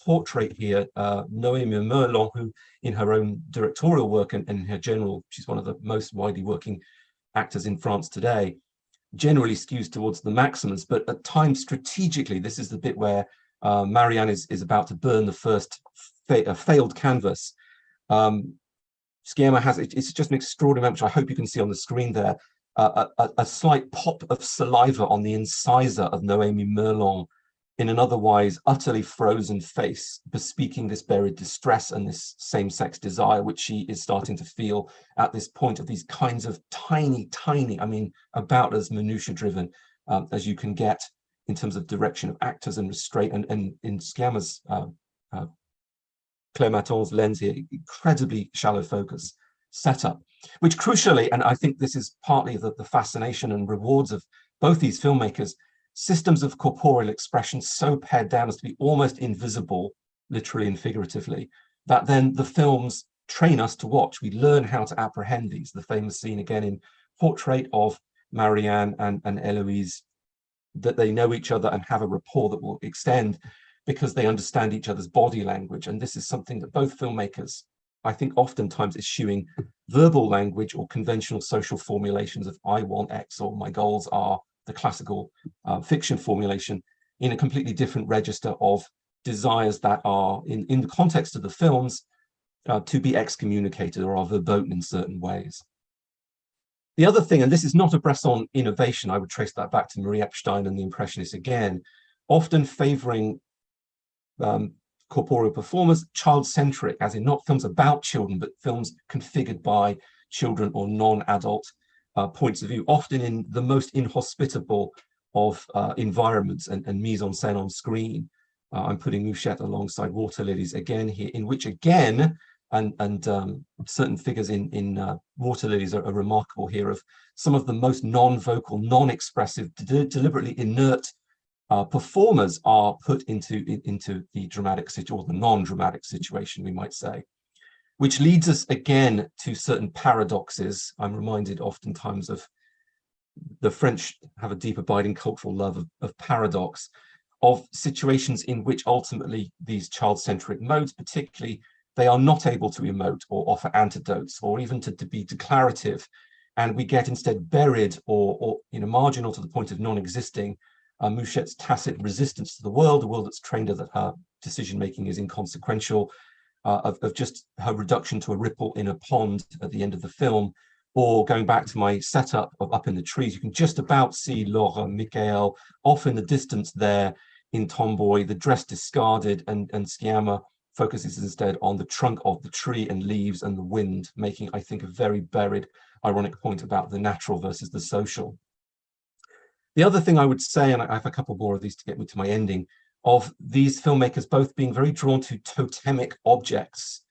Portrait here, Noémie Merlan, who in her own directorial work and in her general, she's one of the most widely working actors in France today, generally skews towards the Maximus, but at times strategically, this is the bit where Marianne is about to burn the first failed canvas. Sciamma has, it's just an extraordinary moment, which I hope you can see on the screen there, a slight pop of saliva on the incisor of Noémie Merlan in an otherwise utterly frozen face, bespeaking this buried distress and this same-sex desire, which she is starting to feel at this point of these kinds of tiny, I mean, about as minutiae-driven as you can get in terms of direction of actors and restraint, and in Sciamma's Claire Maton's lens here, incredibly shallow focus setup, which crucially, and I think this is partly the fascination and rewards of both these filmmakers, systems of corporeal expression so pared down as to be almost invisible, literally and figuratively, that then the films train us to watch. We learn how to apprehend these. The famous scene again in Portrait of Marianne and Eloise, that they know each other and have a rapport that will extend because they understand each other's body language. And this is something that both filmmakers, I think, oftentimes eschewing verbal language or conventional social formulations of I want X or my goals are, the classical fiction formulation, in a completely different register of desires that are, in the context of the films, to be excommunicated or are verboten in certain ways. The other thing, and this is not a Bresson innovation, I would trace that back to Marie Epstein and the Impressionists again, often favoring corporeal performers, child-centric, as in not films about children, but films configured by children or non-adult points of view, often in the most inhospitable of environments and mise-en-scène on screen. I'm putting Mouchette alongside Water Lilies again here, in which again, and certain figures in Water Lilies are remarkable here, of some of the most non-vocal, non-expressive, deliberately inert performers are put into the dramatic situation, or the non-dramatic situation, we might say. Which leads us again to certain paradoxes. I'm reminded oftentimes of the French have a deep abiding cultural love of paradox, of situations in which ultimately these child-centric modes, particularly, they are not able to emote or offer antidotes or even to be declarative. And we get instead buried or marginal to the point of non-existing, Mouchette's tacit resistance to the world that's trained her that her decision-making is inconsequential, of just her reduction to a ripple in a pond at the end of the film, or going back to my setup of Up in the Trees, you can just about see Laura Michael off in the distance there in Tomboy, the dress discarded, and Sciamma focuses instead on the trunk of the tree and leaves and the wind, making, I think, a very buried, ironic point about the natural versus the social. The other thing I would say, and I have a couple more of these to get me to my ending, of these filmmakers both being very drawn to totemic objects,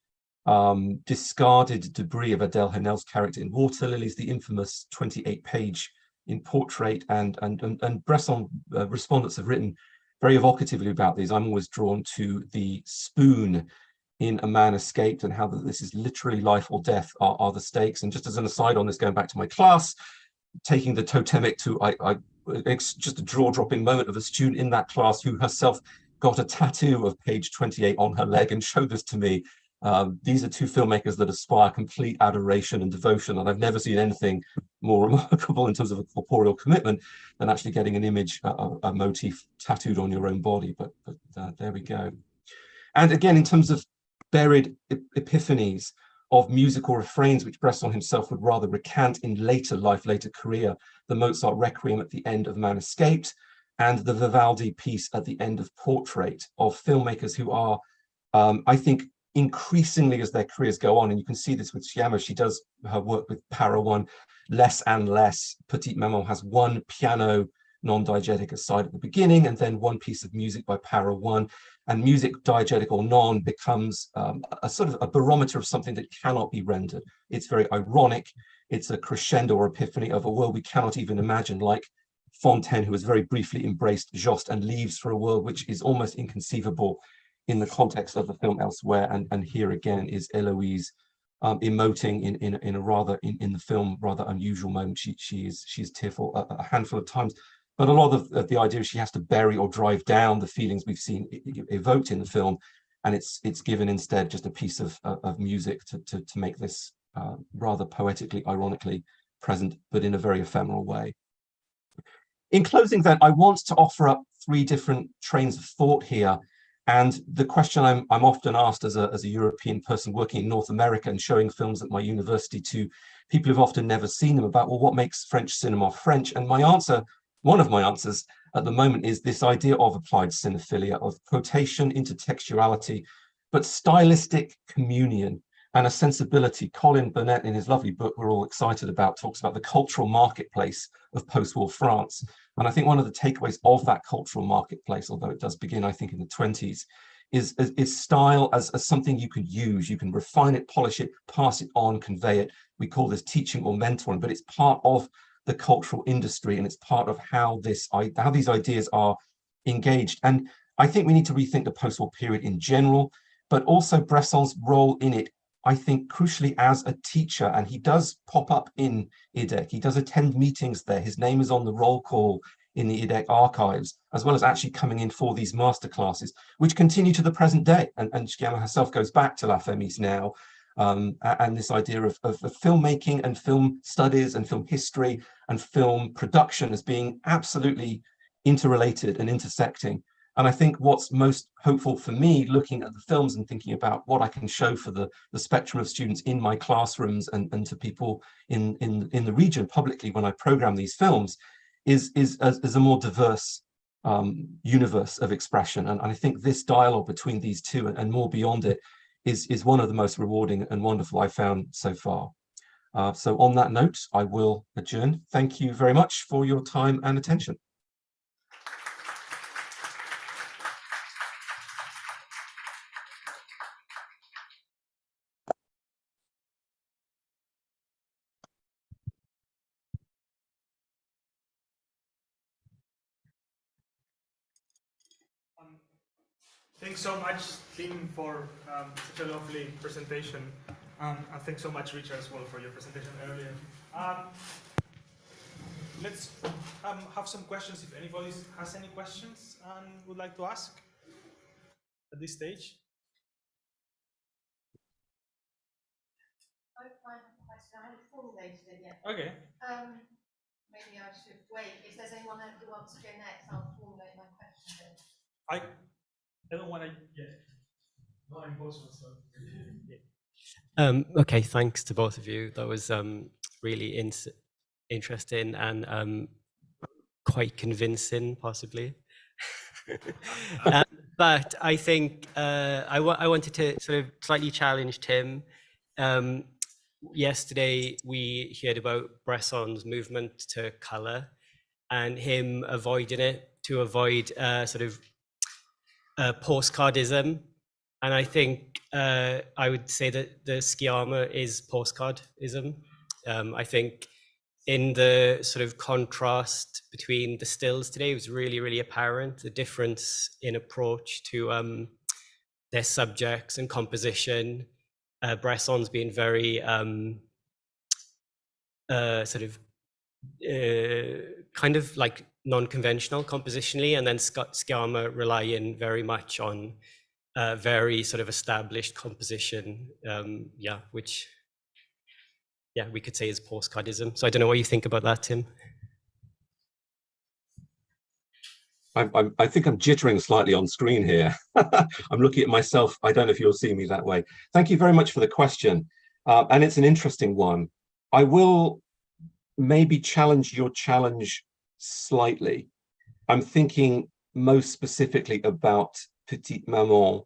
discarded debris of Adèle Haenel's character in Water Lilies, the infamous 28-page in Portrait, and Bresson respondents have written very evocatively about these. I'm always drawn to the spoon in A Man Escaped, and how this is literally life or death are the stakes. And just as an aside on this, going back to my class, taking the totemic to, it's just a jaw-dropping moment of a student in that class who herself got a tattoo of page 28 on her leg and showed this to me. These are two filmmakers that aspire complete adoration and devotion, and I've never seen anything more remarkable in terms of a corporeal commitment than actually getting an image, a motif tattooed on your own body. But there we go. And again, in terms of buried epiphanies, of musical refrains, which Bresson himself would rather recant in later life, later career, the Mozart Requiem at the end of Man Escaped, and the Vivaldi piece at the end of Portrait, of filmmakers who are, I think, increasingly as their careers go on, and you can see this with Sciamma, she does her work with Para 1 less and less. Petite Maman has one piano non-diegetic aside at the beginning, and then one piece of music by Para 1, and music, diegetic or non, becomes a sort of a barometer of something that cannot be rendered. It's very ironic. It's a crescendo or epiphany of a world we cannot even imagine, like Fontaine, who has very briefly embraced Jost and leaves for a world which is almost inconceivable in the context of the film elsewhere. And here again is Eloise emoting in a rather, in the film, rather unusual moment. She's tearful a handful of times. But a lot of the idea is she has to bury or drive down the feelings we've seen evoked in the film, and it's given instead just a piece of music to make this rather poetically, ironically present, but in a very ephemeral way. In closing then, I want to offer up 3 different trains of thought here. And the question I'm often asked as a European person working in North America and showing films at my university to people who've often never seen them about, well, what makes French cinema French? And my answer, one of my answers at the moment, is this idea of applied cinephilia, of quotation, intertextuality, but stylistic communion and a sensibility. Colin Burnett, in his lovely book we're all excited about, talks about the cultural marketplace of post-war France. And I think one of the takeaways of that cultural marketplace, although it does begin, I think, in the 20s, is style as something you can use. You can refine it, polish it, pass it on, convey it. We call this teaching or mentoring, but it's part of the cultural industry, and it's part of how these ideas are engaged. And I think we need to rethink the post-war period in general, but also Bresson's role in it, I think, crucially as a teacher. And he does pop up in IDEC. He does attend meetings there. His name is on the roll call in the IDEC archives, as well as actually coming in for these masterclasses, which continue to the present day. And Sciamma herself goes back to La Femis now, and this idea of filmmaking and film studies and film history and film production as being absolutely interrelated and intersecting. And I think what's most hopeful for me, looking at the films and thinking about what I can show for the spectrum of students in my classrooms and to people in the region publicly when I program these films, is a more diverse universe of expression. And I think this dialogue between these two and more beyond it is one of the most rewarding and wonderful I've found so far. So on that note, I will adjourn. Thank you very much for your time and attention. Thanks so much, Tim, for such a lovely presentation. And thanks so much, Richard, as well, for your presentation earlier. Let's have some questions if anybody has any questions and would like to ask at this stage. I have a question. I haven't formulated it yet. Okay. Maybe I should wait. If there's anyone who wants to go next, I'll formulate my question. I don't want to. Yeah. Not impossible. So. Yeah. Okay, thanks to both of you. That was really interesting and quite convincing, possibly. But I think I wanted to sort of slightly challenge Tim. Yesterday, we heard about Bresson's movement to colour and him avoiding it to avoid sort of postcardism. And I think I would say that the Sciamma is postcardism. I think in the sort of contrast between the stills today, it was really, really apparent, the difference in approach to their subjects and composition. Bresson's been very sort of kind of like non-conventional compositionally, and then Sciamma relying very much on very sort of established composition, which we could say is postcardism. So I don't know what you think about that, Tim. I think I'm jittering slightly on screen here. I'm looking at myself. I don't know if you'll see me that way. Thank you very much for the question. And it's an interesting one. I will maybe challenge your challenge slightly. I'm thinking most specifically about Petite Maman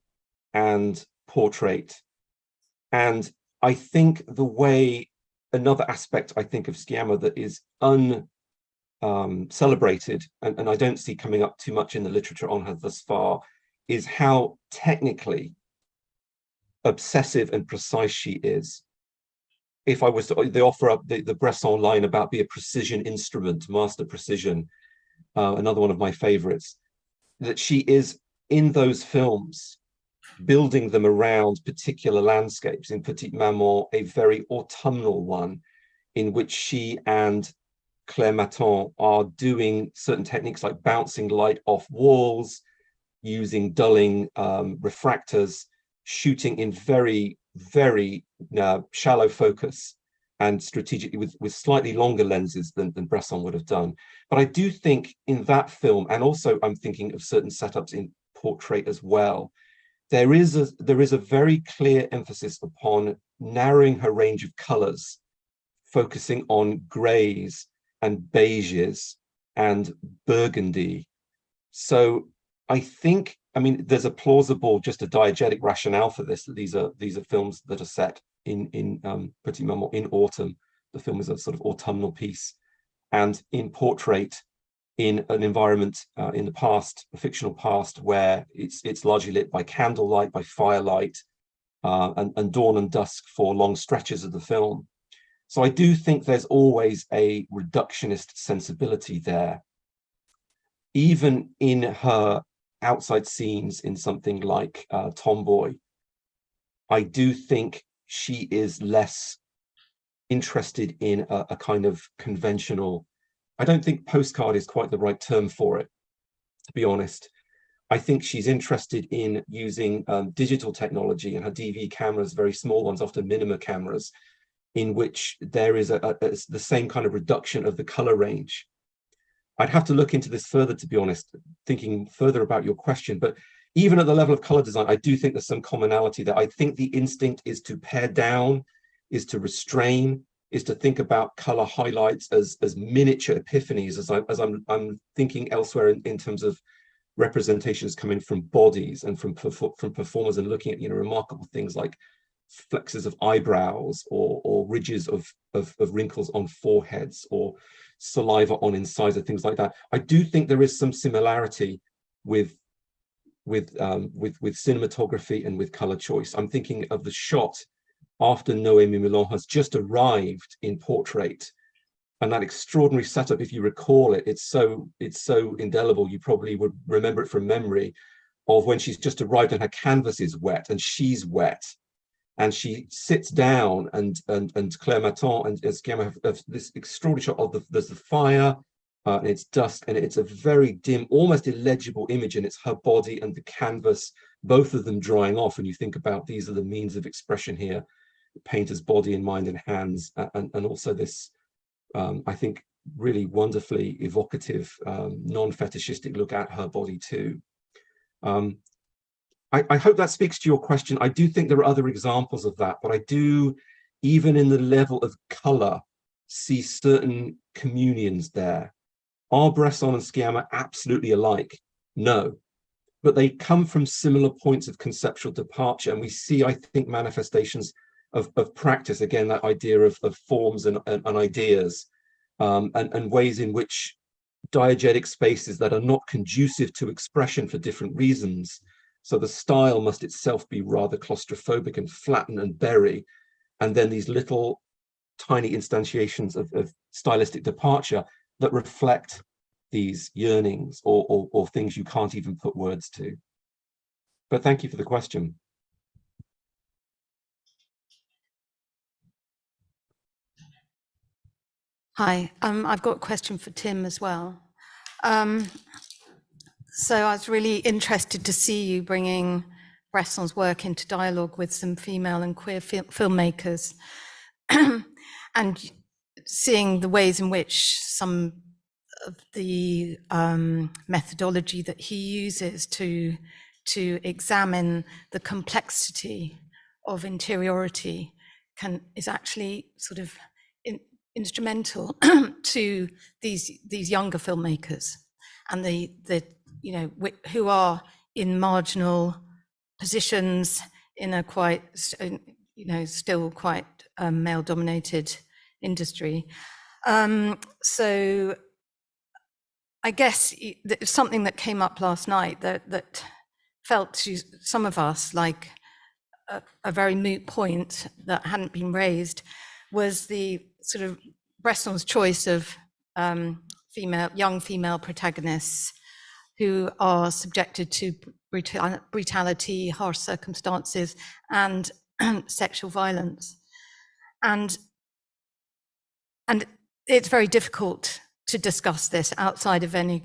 and Portrait. And I think the way, another aspect I think of Sciamma that is celebrated, and I don't see coming up too much in the literature on her thus far, is how technically obsessive and precise she is. If I was to, they offer up the Bresson line about be a precision instrument, master precision, another one of my favorites, that she is in those films building them around particular landscapes. In Petite Maman, a very autumnal one in which she and Claire Maton are doing certain techniques like bouncing light off walls, using dulling refractors, shooting in very, very shallow focus and strategically with slightly longer lenses than Bresson would have done. But I do think in that film, and also I'm thinking of certain setups in Portrait as well, there is a very clear emphasis upon narrowing her range of colors, focusing on grays and beiges and burgundy. So I think, I mean, there's a plausible, just a diegetic rationale for this, that these are films that are set in Petite Maman in autumn. The film is a sort of autumnal piece, and in Portrait, in an environment in the past, a fictional past, where it's largely lit by candlelight, by firelight, and dawn and dusk for long stretches of the film. So I do think there's always a reductionist sensibility there. Even in her outside scenes in something like Tomboy, I do think she is less interested in a kind of conventional, I don't think postcard is quite the right term for it, to be honest. I think she's interested in using digital technology, and her DV cameras, very small ones, often minima cameras, in which there is the same kind of reduction of the color range. I'd have to look into this further, to be honest, thinking further about your question, but even at the level of color design, I do think there's some commonality there. I think the instinct is to pare down, is to restrain, is to think about color highlights as miniature epiphanies, as I'm thinking elsewhere in terms of representations coming from bodies and from performers, and looking at remarkable things like flexes of eyebrows or ridges of wrinkles on foreheads or saliva on incisors, things like that. I do think there is some similarity with cinematography and with color choice. I'm thinking of the shot after Noémie Milon has just arrived in Portrait, and that extraordinary setup, if you recall it, it's so indelible, you probably would remember it from memory, of when she's just arrived and her canvas is wet and she's wet, and she sits down, and Claire Maton and Sciamma have this extraordinary shot of there's the fire, and it's dusk, and it's a very dim, almost illegible image, and it's her body and the canvas, both of them drying off, and you think about these are the means of expression here, the painter's body and mind and hands, and also this, I think, really wonderfully evocative, non-fetishistic look at her body too. I hope that speaks to your question. I do think there are other examples of that, but I do, even in the level of color, see certain communions there. Are Bresson and Sciamma absolutely alike? No, but they come from similar points of conceptual departure, and we see, I think, manifestations of practice, again, that idea of forms and ideas, and ways in which diegetic spaces that are not conducive to expression for different reasons. So the style must itself be rather claustrophobic and flatten and bury, and then these little tiny instantiations of stylistic departure that reflect these yearnings or things you can't even put words to. But thank you for the question. Hi, I've got a question for Tim as well. So I was really interested to see you bringing Bresson's work into dialogue with some female and queer filmmakers, and seeing the ways in which some of the methodology that he uses to examine the complexity of interiority is actually sort of instrumental to these younger filmmakers and the who are in marginal positions in a quite still quite male dominated industry. So I guess something that came up last night that felt to some of us like a very moot point that hadn't been raised was the sort of Bresson's choice of young female protagonists who are subjected to brutality, harsh circumstances, and sexual violence. And it's very difficult to discuss this outside of any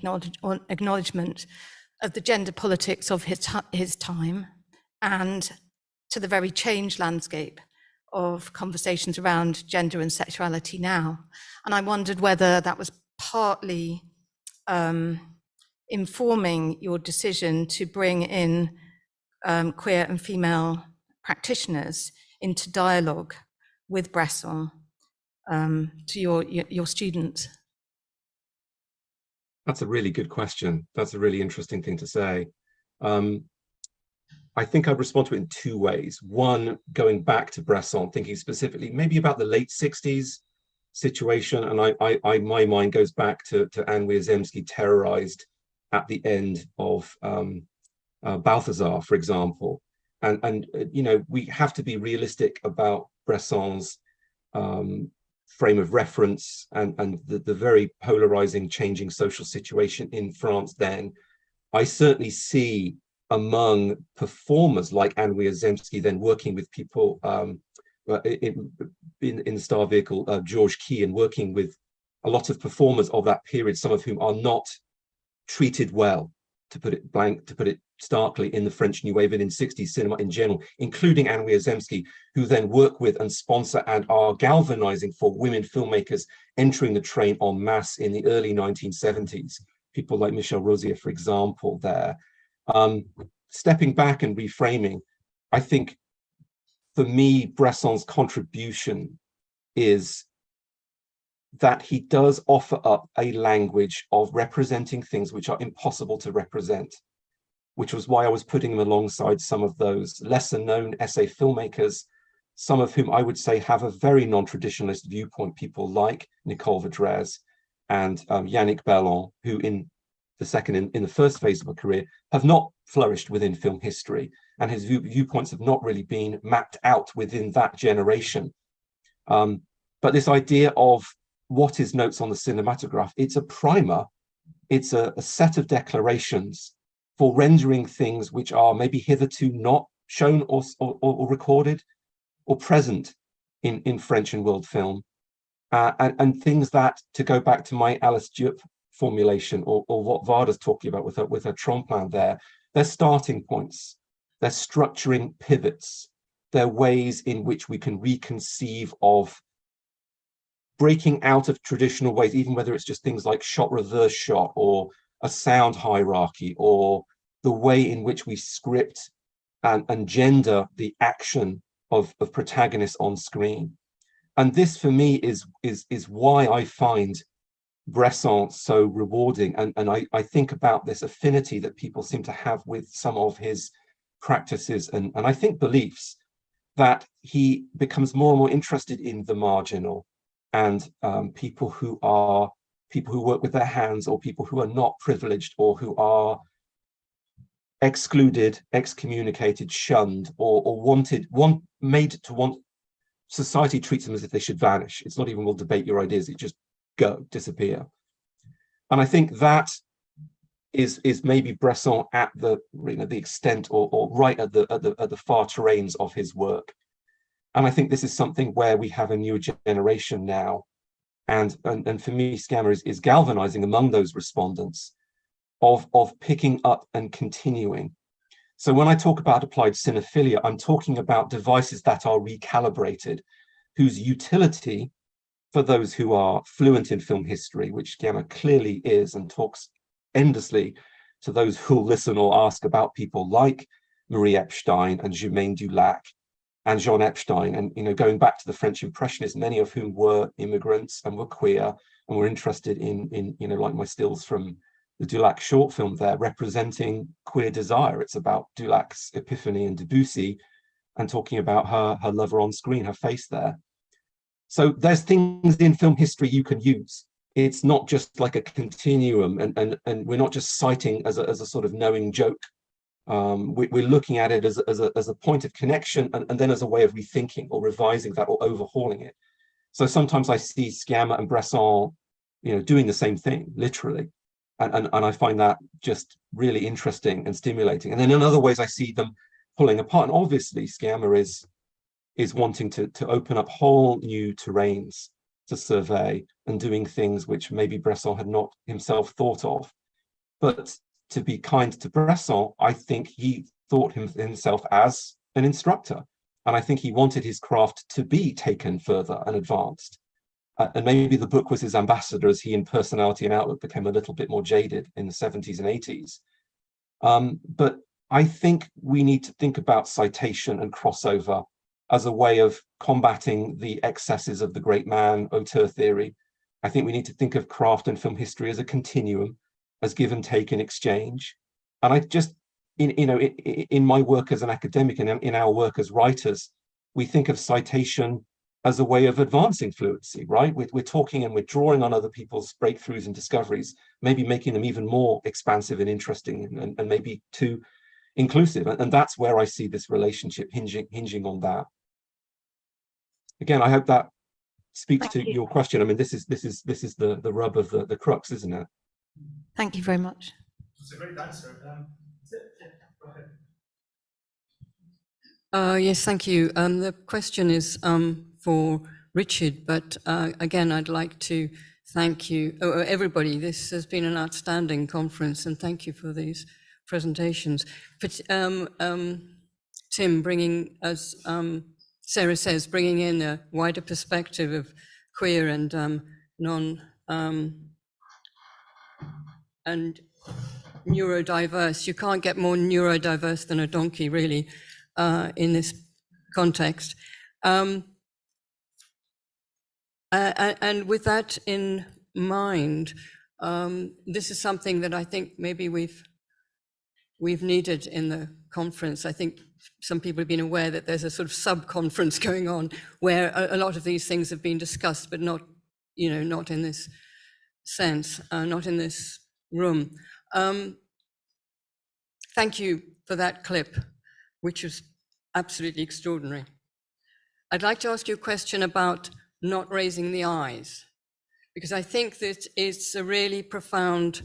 acknowledgement of the gender politics of his time and to the very changed landscape of conversations around gender and sexuality now. And I wondered whether that was partly informing your decision to bring in queer and female practitioners into dialogue with Bresson to your students. That's a really good question. That's a really interesting thing to say. I think I'd respond to it in two ways. One, going back to Bresson, thinking specifically maybe about the late 60s situation, and my mind goes back to Anne Wiazemski terrorized at the end of Balthazar, for example. And we have to be realistic about Bresson's frame of reference and the very polarizing, changing social situation in France then. I certainly see among performers like Anne Wiazemski, then working with people in the Star Vehicle, George Key, and working with a lot of performers of that period, some of whom are not treated well, to put it starkly, in the French New Wave and in 60s cinema in general, including Anne Wiazemski, who then work with and sponsor and are galvanizing for women filmmakers entering the train en masse in the early 1970s. People like Michel Rosier, for example, there. Stepping back and reframing, I think for me, Bresson's contribution is that he does offer up a language of representing things which are impossible to represent, which was why I was putting him alongside some of those lesser known essay filmmakers, some of whom I would say have a very non-traditionalist viewpoint, people like Nicole Vadrez and Yannick Bellon, who in the first phase of a career have not flourished within film history, and his viewpoints have not really been mapped out within that generation. But this idea of what is Notes on the Cinematograph, it's a primer, it's a set of declarations for rendering things which are maybe hitherto not shown or recorded or present in French and world film, and things that, to go back to my Alice Diop formulation, or what Varda's talking about with her tremplin there, they're starting points, they're structuring pivots, they're ways in which we can reconceive of breaking out of traditional ways, even whether it's just things like shot reverse shot or a sound hierarchy, or the way in which we script and gender the action of protagonists on screen. And this for me is why I find Bresson so rewarding, and I think about this affinity that people seem to have with some of his practices and I think beliefs, that he becomes more and more interested in the marginal and people who work with their hands, or people who are not privileged, or who are excluded, excommunicated, shunned, or made to want. Society treats them as if they should vanish. It's not even, we'll debate your ideas, it just disappear. And I think that is maybe Bresson at the extent, or right at the far terrains of his work. And I think this is something where we have a new generation now, and for me, Scammer is galvanizing among those respondents of picking up and continuing. So when I talk about applied cinephilia, I'm talking about devices that are recalibrated, whose utility, for those who are fluent in film history, which Gamma clearly is, and talks endlessly to those who'll listen or ask about people like Marie Epstein and Germaine Dulac and Jean Epstein. And, you know, going back to the French Impressionists, many of whom were immigrants and were queer and were interested in you know, like my stills from the Dulac short film there, representing queer desire. It's about Dulac's epiphany and Debussy, and talking about her lover on screen, her face there. So there's things in film history you can use. It's not just like a continuum, and we're not just citing as a sort of knowing joke. We're looking at it as a point of connection, and then as a way of rethinking or revising that or overhauling it. So sometimes I see Sciamma and Bresson, you know, doing the same thing, literally. And I find that just really interesting and stimulating. And then in other ways, I see them pulling apart. And obviously, Sciamma is wanting to open up whole new terrains to survey and doing things which maybe Bresson had not himself thought of. But to be kind to Bresson, I think he thought himself as an instructor. And I think he wanted his craft to be taken further and advanced. And maybe the book was his ambassador, as he in personality and outlook became a little bit more jaded in the 70s and 80s. But I think we need to think about citation and crossover as a way of combating the excesses of the great man auteur theory. I think we need to think of craft and film history as a continuum, as give and take in exchange. And I just, in my work as an academic and in our work as writers, we think of citation as a way of advancing fluency, right? We're talking and we're drawing on other people's breakthroughs and discoveries, maybe making them even more expansive and interesting, and maybe too inclusive. And that's where I see this relationship hinging on that. Again, I hope that speaks to your question. I mean, this is the rub of the crux, isn't it? Thank you very much. It's a great answer. Go ahead. Yes, thank you. The question is for Richard, but again, I'd like to thank you, everybody. This has been an outstanding conference, and thank you for these presentations. But Tim, bringing, as Sarah says, bringing in a wider perspective of queer and and neurodiverse. You can't get more neurodiverse than a donkey, really, in this context. And with that in mind, this is something that I think maybe we've needed in the conference. I think some people have been aware that there's a sort of sub-conference going on where a lot of these things have been discussed, but not, you know, not in this sense, not in this room. Thank you for that clip, which was absolutely extraordinary. I'd like to ask you a question about not raising the eyes, because I think that it's a really profound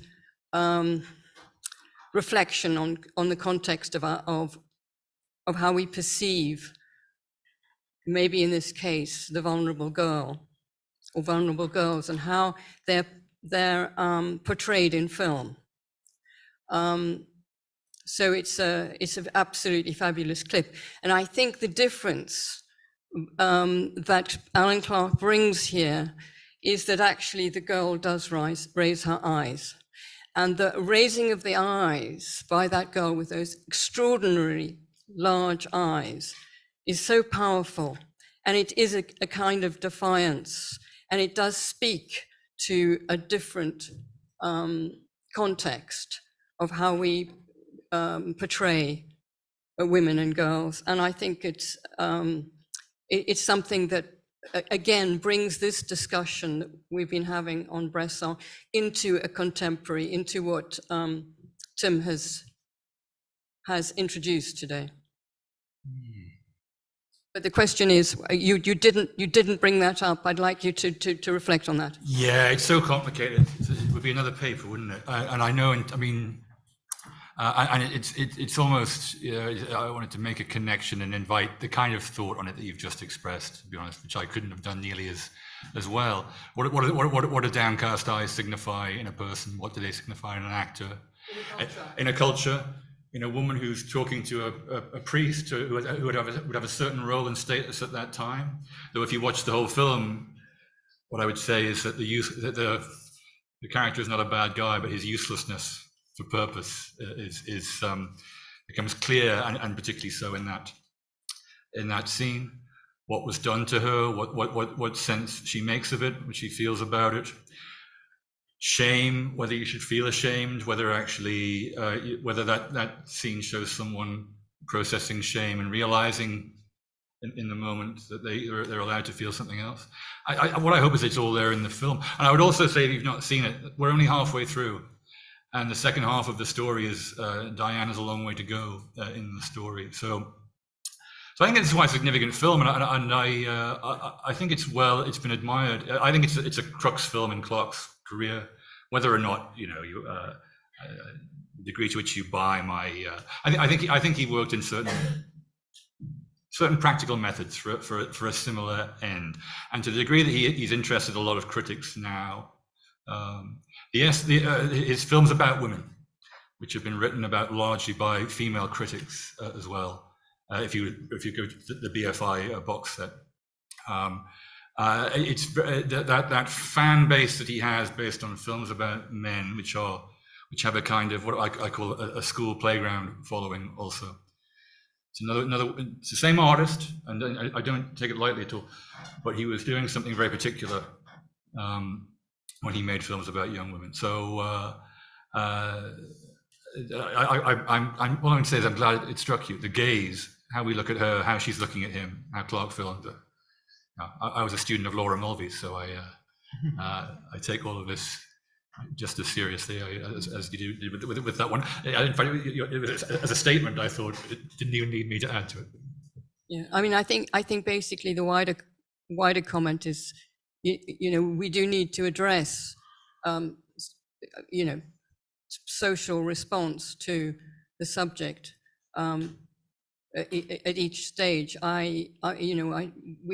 reflection on the context of how we perceive, maybe in this case, the vulnerable girl or vulnerable girls, and how they're portrayed in film. So it's an absolutely fabulous clip. And I think the difference that Alan Clark brings here is that actually the girl does raise her eyes. And the raising of the eyes by that girl with those extraordinary large eyes is so powerful. And it is a kind of defiance. And it does speak to a different context of how we portray women and girls. And I think it's something that, again, brings this discussion that we've been having on Bresson into a contemporary, into what Tim has introduced today. But the question is, you didn't bring that up. I'd like you to reflect on that. Yeah, it's so complicated. It would be another paper, wouldn't it? And I know, I mean, and it's almost, I wanted to make a connection and invite the kind of thought on it that you've just expressed, to be honest, which I couldn't have done nearly as well. What do downcast eyes signify in a person? What do they signify in an actor? In a culture. In a woman who's talking to a priest who would have a certain role and status at that time. Though if you watch the whole film, what I would say is that the character is not a bad guy, but his uselessness for purpose becomes clear, and particularly so in that in that scene, what was done to her, what sense she makes of it, what she feels about it. Shame, whether you should feel ashamed, whether actually, whether that scene shows someone processing shame and realizing in the moment that they're allowed to feel something else. What I hope is it's all there in the film. And I would also say, if you've not seen it, we're only halfway through. And the second half of the story is Diane has a long way to go in the story. So I think it's quite a significant film, and I think it's been admired. I think it's a crux film in Clarke's career, whether or not the degree to which you buy my. I think he worked in certain practical methods for a similar end, and to the degree that he's interested a lot of critics now. Yes, his films about women, which have been written about largely by female critics as well. If you go to the BFI box set, it's that fan base that he has based on films about men, which have a kind of what I call a school playground following. Also, it's it's the same artist, and I don't take it lightly at all, but he was doing something very particular when he made films about young women. So all I can say is I'm glad it struck you. The gaze, how we look at her, how she's looking at him, how Clarke filmed her. I was a student of Laura Mulvey's, so I take all of this just as seriously as you do with that one. In fact, as a statement, I thought it didn't even need me to add to it. Yeah, I mean, I think basically the wider comment is, we do need to address, social response to the subject at each stage. We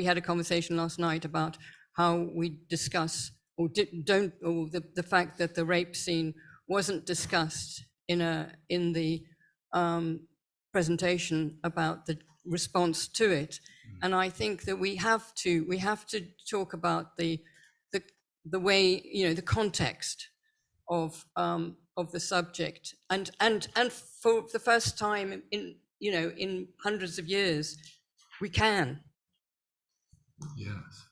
had a conversation last night about how we discuss the fact that the rape scene wasn't discussed in the presentation about the response to it. And I think that we have to talk about the way, the context of the subject, and for the first time in hundreds of years, we can. Yes.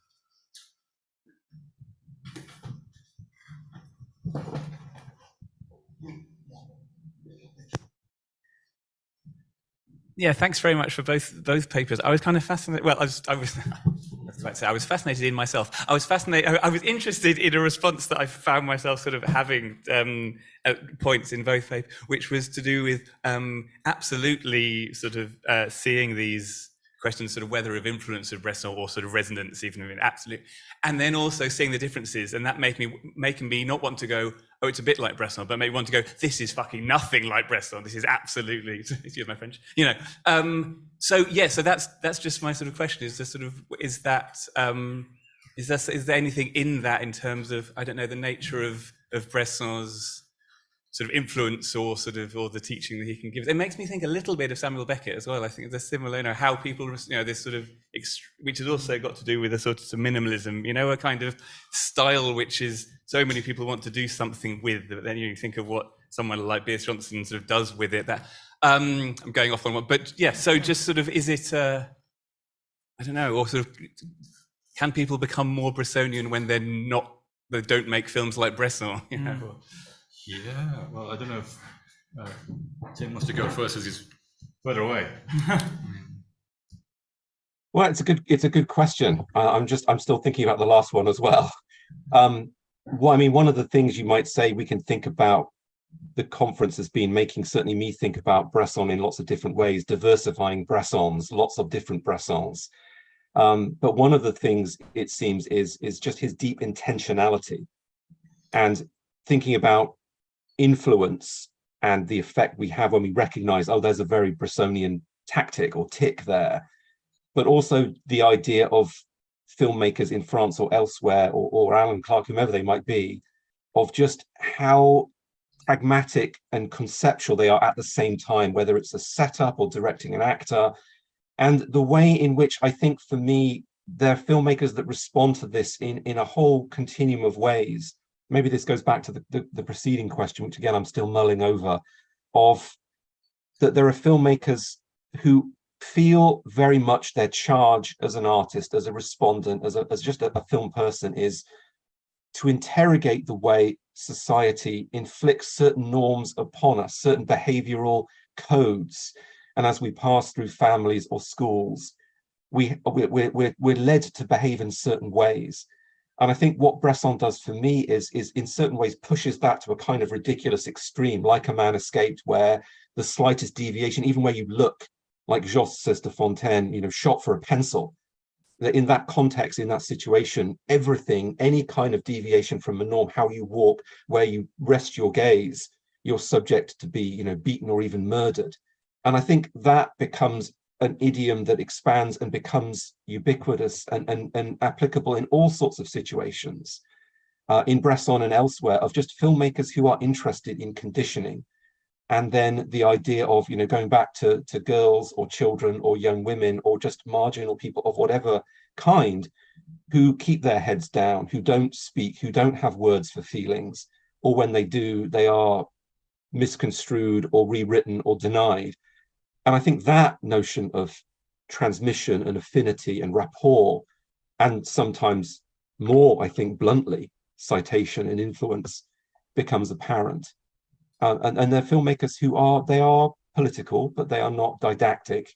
Yeah, thanks very much for both papers. I was kind of fascinated. Well, I was fascinated in myself. I was interested in a response that I found myself sort of having at points in both papers, which was to do with absolutely sort of seeing these questions, sort of whether of influence of Bresson or sort of resonance, even in absolute, and then also seeing the differences, and that making me not want to go, oh, it's a bit like Bresson, but maybe want to go, this is fucking nothing like Bresson. This is absolutely, excuse my French, So that's just my sort of question. Is there anything in that in terms of, I don't know, the nature of Bresson's sort of influence or the teaching that he can give? It makes me think a little bit of Samuel Beckett as well. I think there's similar, how people, this sort of, which has also got to do with a sort of minimalism, a kind of style which is, so many people want to do something with, but then you think of what someone like Beers Johnson sort of does with it. That I'm going off on one, but yeah. So just sort of, is it, I don't know, or sort of, can people become more Bressonian when they don't make films like Bresson? Yeah, well, I don't know if Tim wants to go first as he's further away. Well, it's a good question. I'm still thinking about the last one as well. One of the things you might say we can think about the conference has been making certainly me think about Bresson in lots of different ways, diversifying Bressons, lots of different Bressons. But one of the things it seems is just his deep intentionality and thinking about influence and the effect we have when we recognize, oh, there's a very Bressonian tactic or tick there, but also the idea of filmmakers in France or elsewhere, or Alan Clarke, whomever they might be, of just how pragmatic and conceptual they are at the same time, whether it's a setup or directing an actor, and the way in which I think for me, they're filmmakers that respond to this in a whole continuum of ways. Maybe this goes back to the preceding question, which again, I'm still mulling over, of that there are filmmakers who feel very much their charge as an artist, as a respondent, as just a film person, is to interrogate the way society inflicts certain norms upon us, certain behavioral codes. And as we pass through families or schools, we're led to behave in certain ways. And I think what Bresson does for me is in certain ways pushes that to a kind of ridiculous extreme, like A Man Escaped, where the slightest deviation, even where you look, like Josse says to Fontaine, you know, shot for a pencil, that in that context, in that situation, everything, any kind of deviation from a norm, how you walk, where you rest your gaze, you're subject to be, you know, beaten or even murdered. And I think that becomes an idiom that expands and becomes ubiquitous and applicable in all sorts of situations, in Bresson and elsewhere, of just filmmakers who are interested in conditioning. And then the idea of, you know, going back to girls or children or young women or just marginal people of whatever kind, who keep their heads down, who don't speak, who don't have words for feelings, or when they do, they are misconstrued or rewritten or denied. And I think that notion of transmission and affinity and rapport, and sometimes more, I think, bluntly, citation and influence, becomes apparent. And they're filmmakers who are political, but they are not didactic.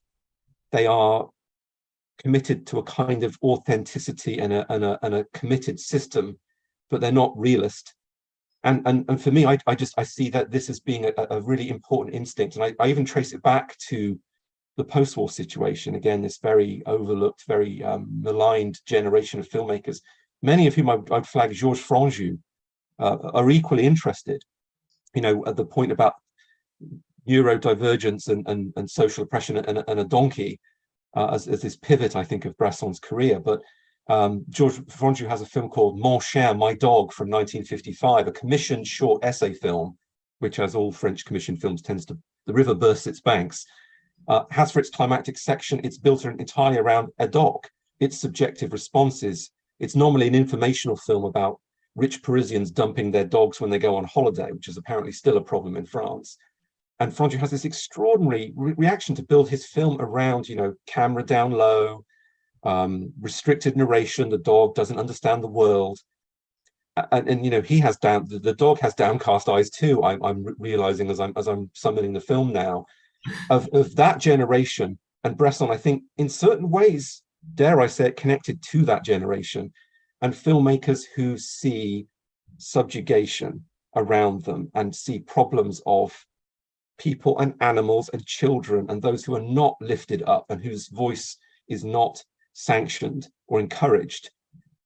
They are committed to a kind of authenticity and a committed system, but they're not realist. And for me, I see that this as being a really important instinct. And I even trace it back to the post-war situation. Again, this very overlooked, very maligned generation of filmmakers, many of whom I'd flag Georges Franju, are equally interested. You know, at the point about neurodivergence and social oppression and a donkey as this pivot, I think, of Bresson's career. But Georges Franju has a film called Mon Chien, My Dog, from 1955, a commissioned short essay film, which, as all French commissioned films, tends to, the river bursts its banks, has for its climactic section, it's built entirely around a dog, its subjective responses. It's normally an informational film about rich Parisians dumping their dogs when they go on holiday, which is apparently still a problem in France. And Franju has this extraordinary reaction to build his film around, you know, camera down low, restricted narration. The dog doesn't understand the world, and you know, he has the dog has downcast eyes too. I'm realizing as I'm summoning the film now, of that generation. And Bresson, I think, in certain ways, dare I say it, connected to that generation. And filmmakers who see subjugation around them and see problems of people and animals and children and those who are not lifted up and whose voice is not sanctioned or encouraged,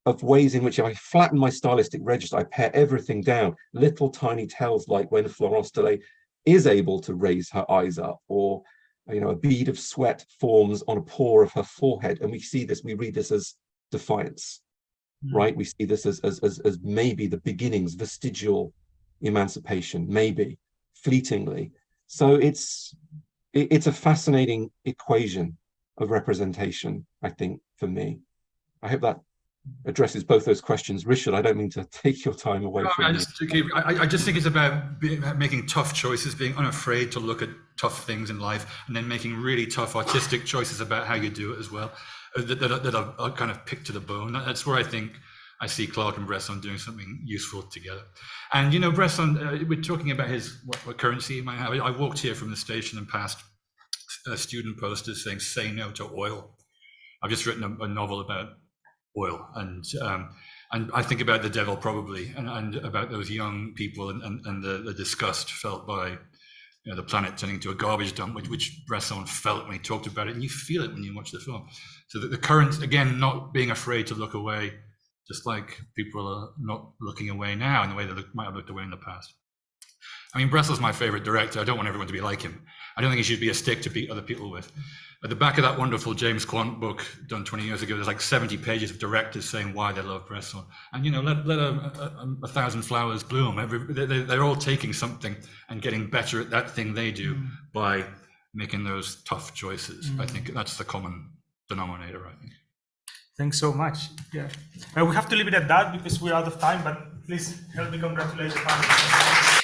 of ways in which, if I flatten my stylistic register, I pare everything down, little tiny tells like when Florence Delay is able to raise her eyes up, or, you know, a bead of sweat forms on a pore of her forehead, and we see this, we read this as defiance. Right, we see this as maybe the beginnings, vestigial emancipation, maybe fleetingly. So it's a fascinating equation of representation, I think, for me. I hope that addresses both those questions. Richard, I don't mean to take your time away from you. I just think it's about making tough choices, being unafraid to look at tough things in life, and then making really tough artistic choices about how you do it as well, that are kind of picked to the bone. That's where I think I see Clark and Bresson doing something useful together. And, you know, Bresson, we're talking about his what currency he might have. I walked here from the station and passed student posters saying "Say no to oil." I've just written a novel about oil, and I think about the devil probably, and about those young people and the disgust felt by, you know, the planet turning into a garbage dump, which Bresson felt when he talked about it, and you feel it when you watch the film. So that the current, again, not being afraid to look away, just like people are not looking away now in the way that they might have looked away in the past. I mean, Bresson's my favorite director. I don't want everyone to be like him. I don't think he should be a stick to beat other people with. At the back of that wonderful James Quant book done 20 years ago, there's like 70 pages of directors saying why they love Bresson. And, you know, let a thousand flowers bloom. They're all taking something and getting better at that thing they do by making those tough choices. I think that's the common denominator, I think. Thanks so much. Yeah. We have to leave it at that because we're out of time, but please help me congratulate the panel.